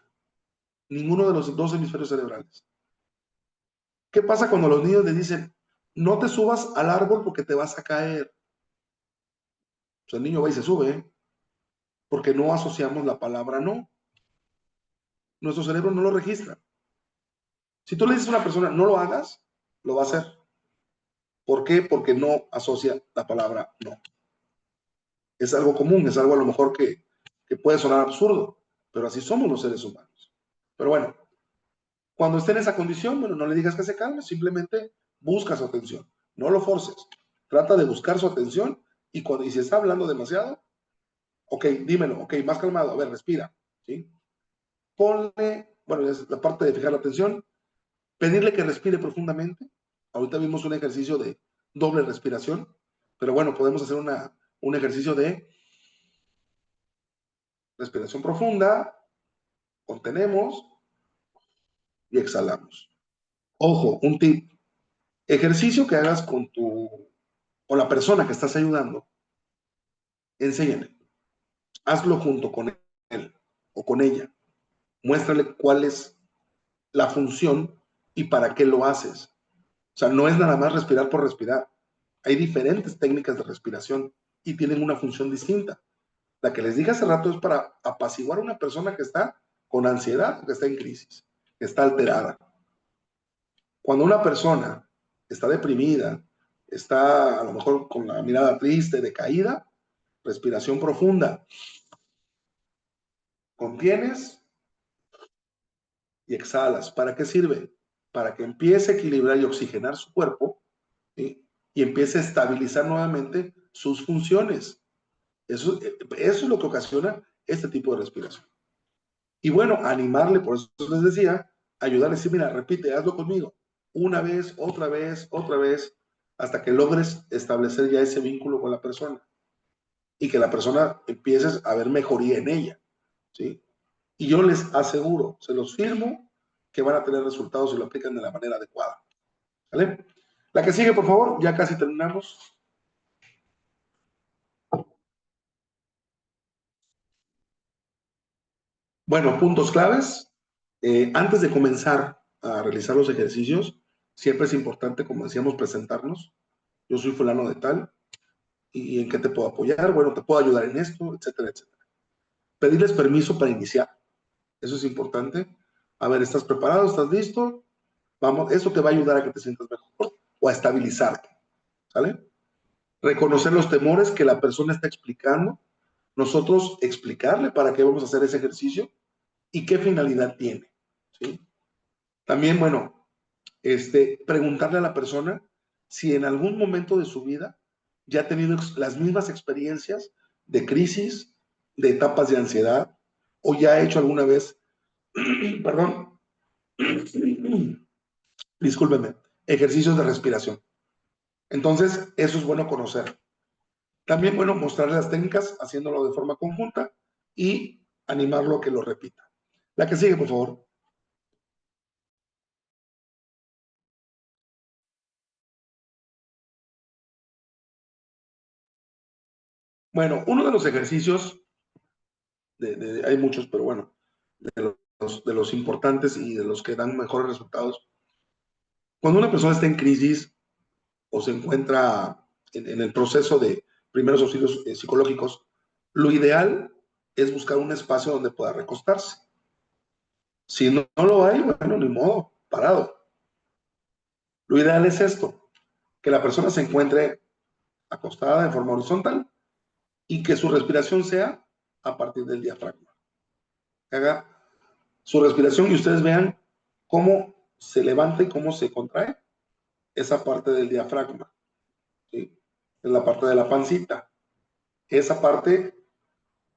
S3: ninguno de los dos hemisferios cerebrales. ¿Qué pasa cuando los niños le dicen, no te subas al árbol porque te vas a caer? Pues el niño va y se sube, porque no asociamos la palabra no. Nuestro cerebro no lo registra. Si tú le dices a una persona, no lo hagas, lo va a hacer. ¿Por qué? Porque no asocia la palabra no. Es algo común, es algo a lo mejor que puede sonar absurdo, pero así somos los seres humanos. Pero bueno, cuando esté en esa condición, bueno, no le digas que se calme, simplemente busca su atención. No lo forces. Trata de buscar su atención y si está hablando demasiado, ok, dímelo, ok, más calmado, a ver, respira, ¿sí? Ponle, bueno, es la parte de fijar la atención, pedirle que respire profundamente. Ahorita vimos un ejercicio de doble respiración, pero bueno, podemos hacer un ejercicio de respiración profunda, contenemos y exhalamos. Ojo, un tip, ejercicio que hagas con la persona que estás ayudando, enséñale, hazlo junto con él o con ella, muéstrale cuál es la función y para qué lo haces. O sea, no es nada más respirar por respirar. Hay diferentes técnicas de respiración y tienen una función distinta. La que les dije hace rato es para apaciguar a una persona que está con ansiedad, que está en crisis, que está alterada. Cuando una persona está deprimida, está a lo mejor con la mirada triste, decaída, respiración profunda. Contienes y exhalas. ¿Para qué sirve? Para que empiece a equilibrar y oxigenar su cuerpo, ¿sí? Y empiece a estabilizar nuevamente sus funciones. Eso es lo que ocasiona este tipo de respiración. Y bueno, animarle, por eso les decía, ayudarle a decir, mira, repite, hazlo conmigo. Una vez, otra vez, hasta que logres establecer ya ese vínculo con la persona. Y que la persona empieces a ver mejoría en ella, ¿sí? Y yo les aseguro, se los firmo, que van a tener resultados si lo aplican de la manera adecuada. ¿Vale? La que sigue, por favor, ya casi terminamos. Bueno, puntos claves. Antes de comenzar a realizar los ejercicios, siempre es importante, como decíamos, presentarnos. Yo soy fulano de tal, ¿y en qué te puedo apoyar? Bueno, te puedo ayudar en esto, etcétera, etcétera. Pedirles permiso para iniciar. Eso es importante. A ver, ¿estás preparado? ¿Estás listo? Vamos, eso te va a ayudar a que te sientas mejor o a estabilizarte. ¿Sale? Reconocer los temores que la persona está explicando. Nosotros explicarle para qué vamos a hacer ese ejercicio y qué finalidad tiene, ¿sí? También, bueno, preguntarle a la persona si en algún momento de su vida ya ha tenido las mismas experiencias de crisis, de etapas de ansiedad, o ya ha hecho alguna vez, perdón, discúlpenme, ejercicios de respiración. Entonces, eso es bueno conocer. También, bueno, mostrarle las técnicas haciéndolo de forma conjunta y animarlo a que lo repita. La que sigue, por favor. Bueno, uno de los ejercicios, hay muchos, pero bueno, de los importantes y de los que dan mejores resultados, cuando una persona está en crisis o se encuentra en el proceso de primeros auxilios psicológicos, lo ideal es buscar un espacio donde pueda recostarse. Si no lo hay, bueno, ni modo, parado. Lo ideal es esto, que la persona se encuentre acostada de forma horizontal y que su respiración sea a partir del diafragma. Haga su respiración y ustedes vean cómo se levanta y cómo se contrae esa parte del diafragma, ¿sí? Es la parte de la pancita. Esa parte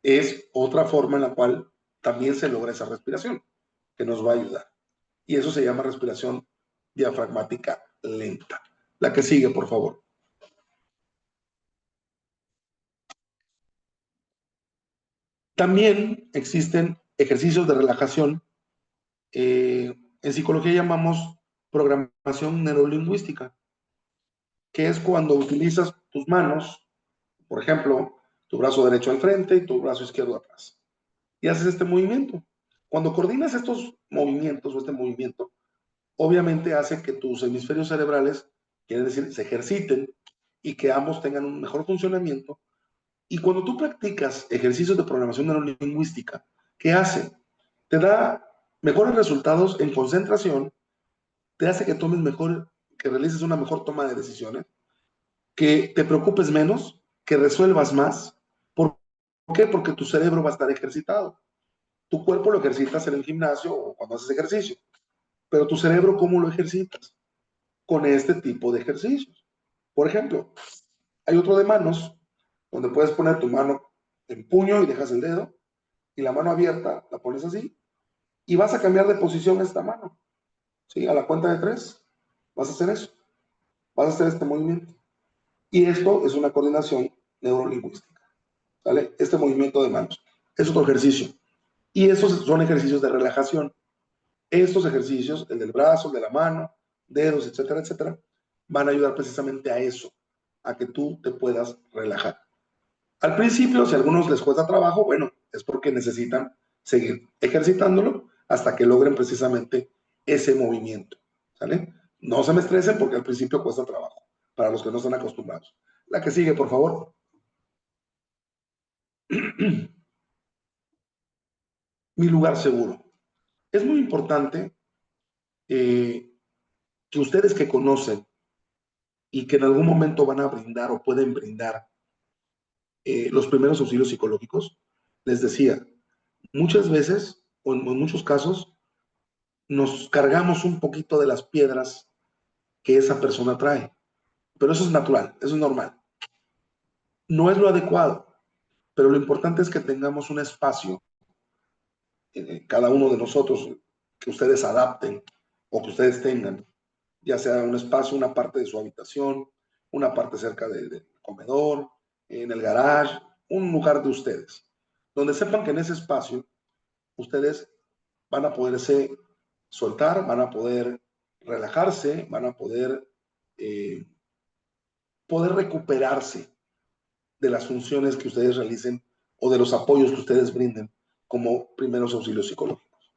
S3: es otra forma en la cual también se logra esa respiración, que nos va a ayudar. Y eso se llama respiración diafragmática lenta. La que sigue, por favor. También existen ejercicios de relajación. En psicología llamamos programación neurolingüística, que es cuando utilizas tus manos, por ejemplo, tu brazo derecho al frente y tu brazo izquierdo atrás, y haces este movimiento. Cuando coordinas estos movimientos o este movimiento, obviamente hace que tus hemisferios cerebrales, quiere decir, se ejerciten y que ambos tengan un mejor funcionamiento. Y cuando tú practicas ejercicios de programación neurolingüística, ¿qué hace? Te da mejores resultados en concentración, te hace que tomes mejor, que realices una mejor toma de decisiones, que te preocupes menos, que resuelvas más. ¿Por qué? Porque tu cerebro va a estar ejercitado. Tu cuerpo lo ejercitas en el gimnasio o cuando haces ejercicio, pero tu cerebro, ¿cómo lo ejercitas? Con este tipo de ejercicios. Por ejemplo, hay otro de manos, donde puedes poner tu mano en puño y dejas el dedo, y la mano abierta la pones así, y vas a cambiar de posición esta mano, ¿sí? A la cuenta de 3, vas a hacer eso, vas a hacer este movimiento. Y esto es una coordinación neurolingüística, ¿vale? Este movimiento de manos es otro ejercicio. Y esos son ejercicios de relajación. Estos ejercicios, el del brazo, el de la mano, dedos, etcétera, etcétera, van a ayudar precisamente a eso, a que tú te puedas relajar. Al principio, si a algunos les cuesta trabajo, bueno, es porque necesitan seguir ejercitándolo hasta que logren precisamente ese movimiento, ¿sale? No se me estresen porque al principio cuesta trabajo, para los que no están acostumbrados. La que sigue, por favor. Mi lugar seguro. Es muy importante que ustedes que conocen y que en algún momento van a brindar o pueden brindar los primeros auxilios psicológicos, les decía, muchas veces o en muchos casos nos cargamos un poquito de las piedras que esa persona trae, pero eso es natural, eso es normal. No es lo adecuado, pero lo importante es que tengamos un espacio, cada uno de nosotros, que ustedes adapten o que ustedes tengan, ya sea un espacio, una parte de su habitación, una parte cerca del comedor, en el garage, un lugar de ustedes, donde sepan que en ese espacio ustedes van a poderse soltar, van a poder relajarse, van a poder recuperarse de las funciones que ustedes realicen o de los apoyos que ustedes brinden como primeros auxilios psicológicos.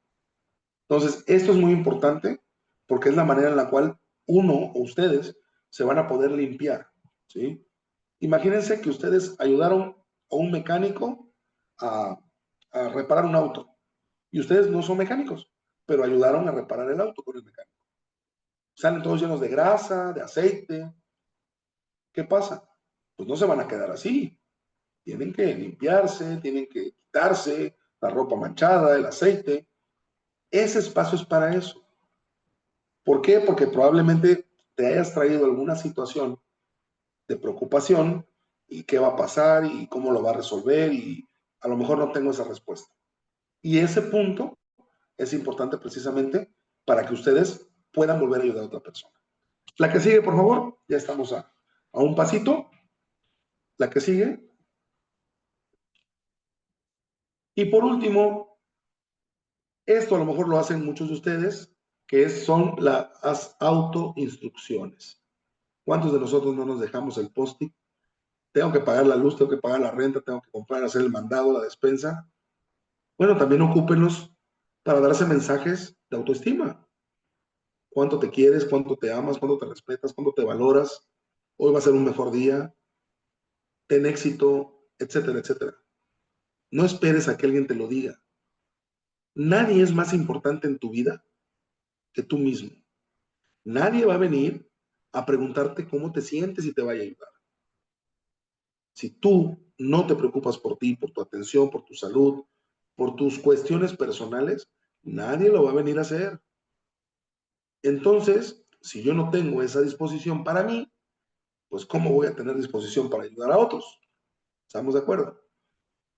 S3: Entonces, esto es muy importante porque es la manera en la cual uno o ustedes se van a poder limpiar, ¿sí? Imagínense que ustedes ayudaron a un mecánico a reparar un auto y ustedes no son mecánicos, pero ayudaron a reparar el auto con el mecánico. Salen todos llenos de grasa, de aceite. ¿Qué pasa? Pues no se van a quedar así. Tienen que limpiarse, tienen que quitarse la ropa manchada, el aceite. Ese espacio es para eso. ¿Por qué? Porque probablemente te hayas traído alguna situación de preocupación y qué va a pasar y cómo lo va a resolver y a lo mejor no tengo esa respuesta. Y ese punto es importante precisamente para que ustedes puedan volver a ayudar a otra persona. La que sigue, por favor, ya estamos a un pasito. La que sigue. Y por último, esto a lo mejor lo hacen muchos de ustedes, que son las autoinstrucciones. ¿Cuántos de nosotros no nos dejamos el post-it? Tengo que pagar la luz, tengo que pagar la renta, tengo que comprar, hacer el mandado, la despensa. Bueno, también ocúpenlos para darse mensajes de autoestima. Cuánto te quieres, cuánto te amas, cuánto te respetas, cuánto te valoras. Hoy va a ser un mejor día. Ten éxito, etcétera, etcétera. No esperes a que alguien te lo diga. Nadie es más importante en tu vida que tú mismo. Nadie va a venir a preguntarte cómo te sientes y te vaya a ayudar. Si tú no te preocupas por ti, por tu atención, por tu salud, por tus cuestiones personales, nadie lo va a venir a hacer. Entonces, si yo no tengo esa disposición para mí, pues ¿cómo voy a tener disposición para ayudar a otros? ¿Estamos de acuerdo?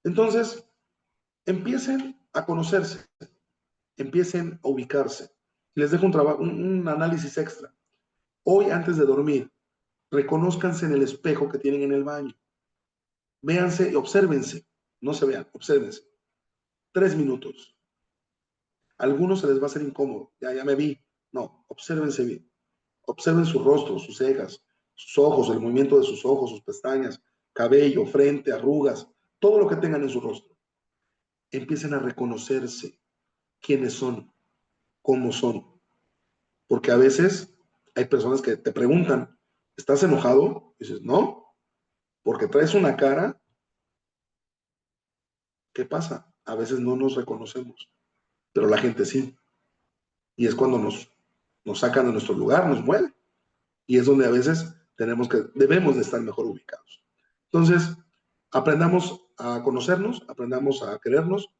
S3: Entonces, empiecen a conocerse, empiecen a ubicarse. Les dejo un análisis extra. Hoy, antes de dormir, reconózcanse en el espejo que tienen en el baño. Véanse y obsérvense. No se vean, obsérvense. 3 minutos. A algunos se les va a hacer incómodo. Ya me vi. No, obsérvense bien. Observen su rostro, sus cejas, sus ojos, el movimiento de sus ojos, sus pestañas, cabello, frente, arrugas, todo lo que tengan en su rostro. Empiecen a reconocerse quiénes son, cómo son. Porque a veces hay personas que te preguntan, ¿estás enojado? Y dices, no, porque traes una cara. ¿Qué pasa? A veces no nos reconocemos, pero la gente sí. Y es cuando nos sacan de nuestro lugar, nos mueven. Y es donde a veces debemos de estar mejor ubicados. Entonces, aprendamos a conocernos, aprendamos a querernos,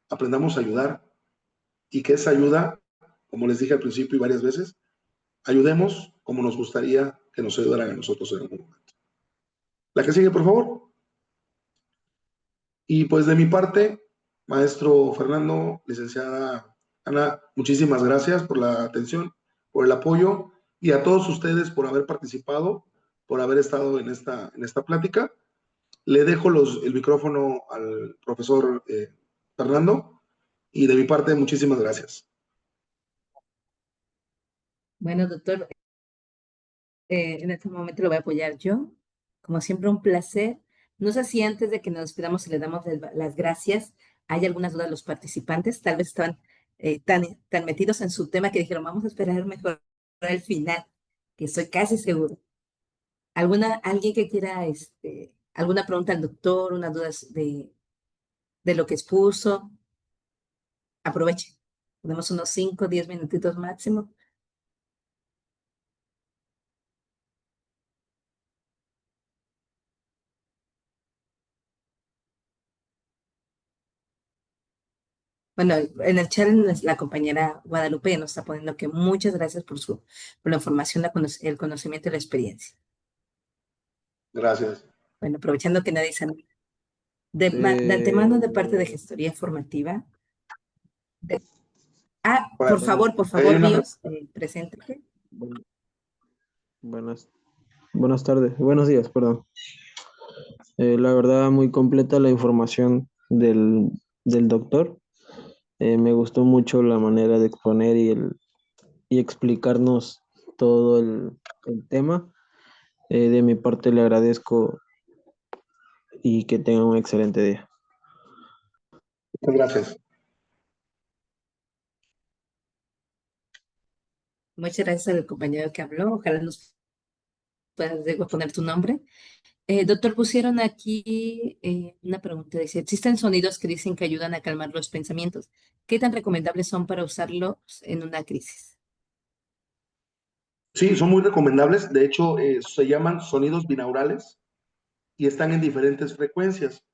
S3: aprendamos a ayudar y que esa ayuda, como les dije al principio y varias veces, ayudemos como nos gustaría que nos ayudaran a nosotros en algún momento. La que sigue, por favor. Y pues de mi parte, maestro Fernando, licenciada Ana, muchísimas gracias por la atención, por el apoyo y a todos ustedes por haber participado, por haber estado en esta plática. Le dejo el micrófono al profesor Fernando y de mi parte, muchísimas gracias.
S2: Bueno, doctor, en este momento lo voy a apoyar yo. Como siempre, un placer. No sé si antes de que nos despidamos y le damos las gracias, hay algunas dudas de los participantes. Tal vez estaban tan metidos en su tema que dijeron, vamos a esperar mejor el final, que estoy casi seguro. ¿Alguien que quiera alguna pregunta al doctor, una duda de lo que expuso? Aproveche. Tenemos unos 5 o 10 minutitos máximo. Bueno, en el chat la compañera Guadalupe nos está poniendo que muchas gracias por la información, el conocimiento y la experiencia.
S3: Gracias.
S2: Bueno, aprovechando que nadie sabe. De antemano, de parte de gestoría formativa. Por
S3: Bueno,
S2: favor,
S3: una
S2: Ríos, preséntate.
S4: Bueno, buenas tardes, buenos días, perdón. La verdad, muy completa la información del doctor. Me gustó mucho la manera de exponer y explicarnos todo el tema. De mi parte le agradezco y que tenga un excelente día.
S3: Muchas gracias.
S2: Muchas gracias al compañero que habló. Ojalá nos puedas poner tu nombre. Doctor, pusieron aquí una pregunta. Dice, ¿existen sonidos que dicen que ayudan a calmar los pensamientos? ¿Qué tan recomendables son para usarlos en una crisis?
S3: Sí, son muy recomendables. De hecho, se llaman sonidos binaurales y están en diferentes frecuencias.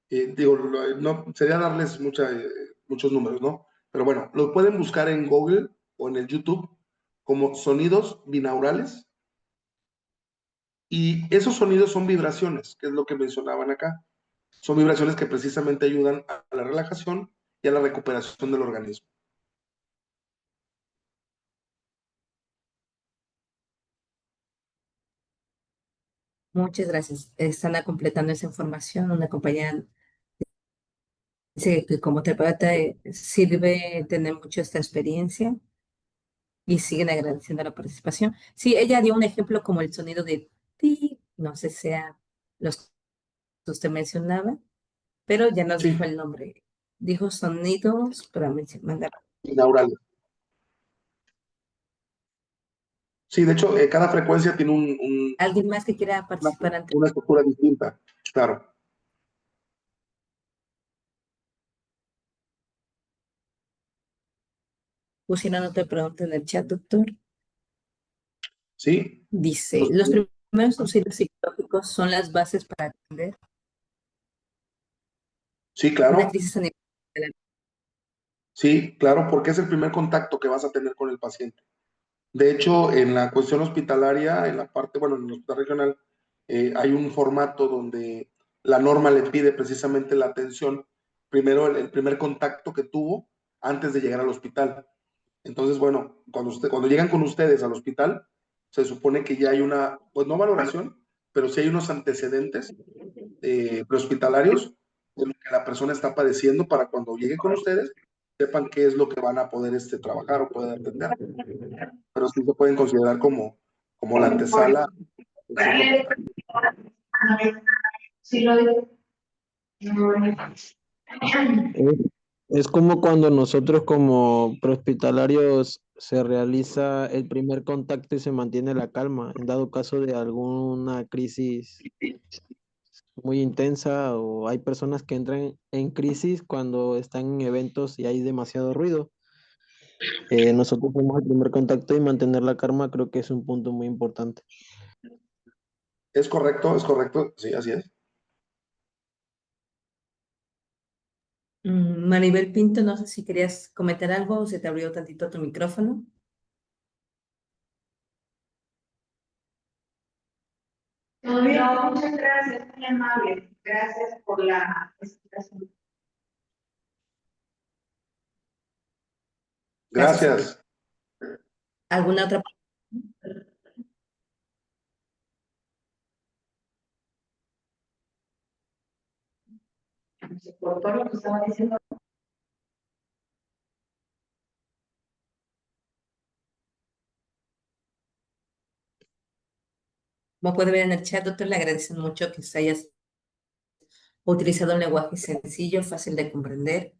S3: Digo, no, sería darles muchos números, ¿no? Pero bueno, lo pueden buscar en Google o en el YouTube como sonidos binaurales. Y esos sonidos son vibraciones, que es lo que mencionaban acá. Son vibraciones que precisamente ayudan a la relajación y a la recuperación del organismo.
S2: Muchas gracias. Están completando esa información. Una compañera dice que como terapeuta sirve tener mucho esta experiencia y siguen agradeciendo la participación. Sí, ella dio un ejemplo como el sonido de ti, no sé si sea los que usted mencionaba, pero ya nos dijo
S3: Sí,
S2: el nombre. Dijo sonidos para mandar.
S3: binaurales. Sí, de hecho, cada frecuencia tiene
S2: ¿Alguien más que quiera
S3: una,
S2: participar antes?
S3: una estructura distinta, claro.
S2: pusieron otra pregunta en el chat, doctor.
S3: Sí,
S2: Dice,
S3: Los-
S2: ¿los primeros auxilios psicológicos son las bases para atender
S3: sí,
S2: una
S3: claro.
S2: crisis a nivel de la...
S3: Sí, claro, porque es el primer contacto que vas a tener con el paciente. De hecho, en la cuestión hospitalaria, en la parte, bueno, en el hospital regional, hay un formato donde la norma le pide precisamente la atención, primero el primer contacto que tuvo antes de llegar al hospital. Entonces, bueno, cuando llegan con ustedes al hospital, se supone que ya hay una, pues no valoración, pero sí hay unos antecedentes prehospitalarios de lo que la persona está padeciendo para cuando llegue con ustedes, sepan qué es lo que van a poder trabajar o poder atender. Pero sí se pueden considerar como la antesala.
S6: Sí, lo digo.
S4: Es, es como cuando nosotros como prehospitalarios se realiza el primer contacto y se mantiene la calma en dado caso de alguna crisis muy intensa, o hay personas que entran en crisis cuando están en eventos y hay demasiado ruido. Nosotros hacemos el primer contacto y mantener la calma creo que es un punto muy importante.
S3: Es correcto, sí, así es.
S2: Maribel Pinto, no sé si querías comentar algo o se te abrió tantito tu micrófono.
S6: No, muchas gracias, muy amable. Gracias por la explicación.
S3: Gracias.
S2: ¿Alguna otra?
S6: Por todo lo que estaba diciendo.
S2: Como puede ver en el chat, doctor, le agradecen mucho que se hayas utilizado un lenguaje sencillo, fácil de comprender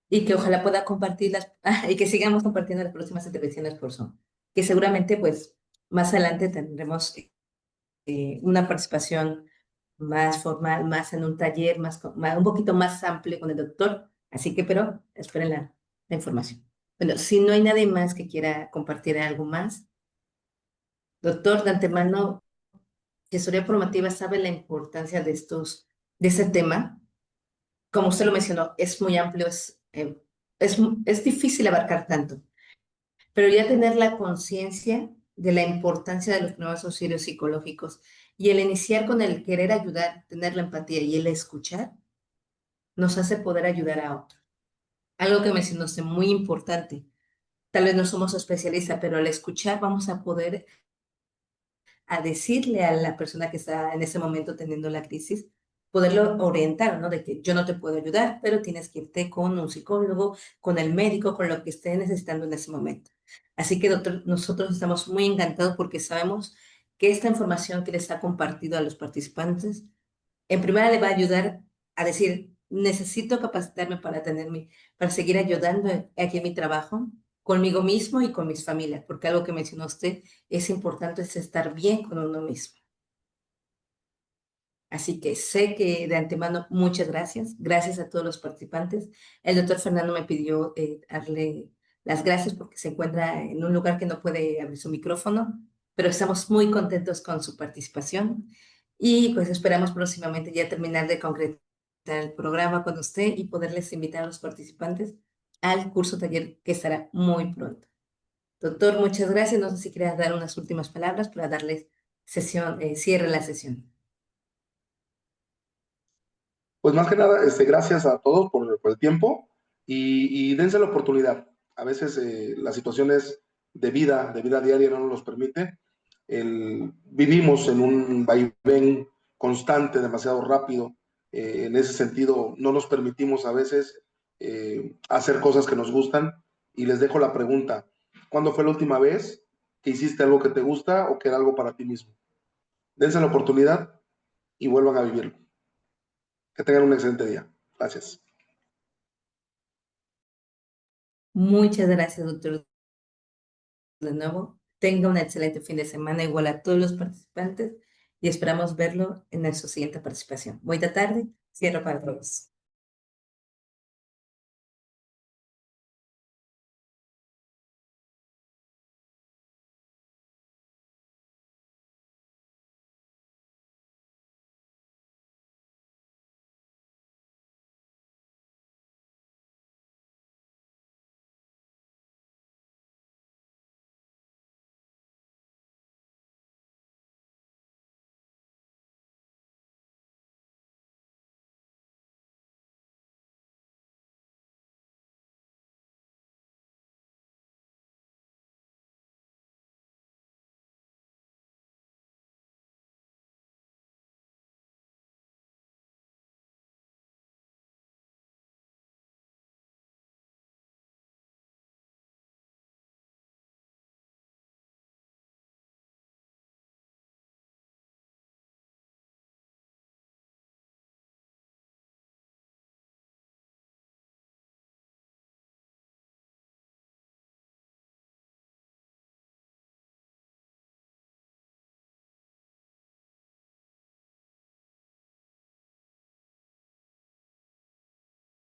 S2: y que ojalá pueda compartirlas y que sigamos compartiendo las próximas intervenciones por Zoom, que seguramente pues más adelante tendremos una participación más formal, más en un taller, un poquito más amplio con el doctor, así que pero esperen la información. Bueno, si no hay nadie más que quiera compartir algo más, doctor, de antemano, Gestoría Formativa sabe la importancia de ese tema. Como usted lo mencionó, es muy amplio, es difícil abarcar tanto, pero ya tener la conciencia de la importancia de los nuevos auxilios psicológicos y el iniciar con el querer ayudar, tener la empatía y el escuchar, nos hace poder ayudar a otro. Algo que mencionaste muy importante. Tal vez no somos especialistas, pero al escuchar vamos a poder a decirle a la persona que está en ese momento teniendo la crisis, poderlo orientar, ¿no? De que yo no te puedo ayudar, pero tienes que irte con un psicólogo, con el médico, con lo que esté necesitando en ese momento. Así que, doctor, nosotros estamos muy encantados porque sabemos que esta información que les ha compartido a los participantes, en primera le va a ayudar a decir, necesito capacitarme para seguir ayudando aquí en mi trabajo, conmigo mismo y con mis familias, porque algo que mencionó usted es importante es estar bien con uno mismo. Así que sé que de antemano muchas gracias. Gracias a todos los participantes. El doctor Fernando me pidió darle las gracias porque se encuentra en un lugar que no puede abrir su micrófono, pero estamos muy contentos con su participación y pues esperamos próximamente ya terminar de concretar el programa con usted y poderles invitar a los participantes al curso taller que estará muy pronto. Doctor, muchas gracias. No sé si quieras dar unas últimas palabras para darles cierre la sesión.
S3: Pues más que nada, gracias a todos por el tiempo y dense la oportunidad. A veces las situaciones de vida diaria no nos los permite. Vivimos en un vaivén constante, demasiado rápido. En ese sentido, no nos permitimos a veces hacer cosas que nos gustan. Y les dejo la pregunta, ¿cuándo fue la última vez que hiciste algo que te gusta o que era algo para ti mismo? Dense la oportunidad y vuelvan a vivirlo. Que tengan un excelente día. Gracias.
S2: Muchas gracias, doctor. De nuevo, tenga un excelente fin de semana, igual a todos los participantes, y esperamos verlo en nuestra siguiente participación. Buena tarde, cierro para todos.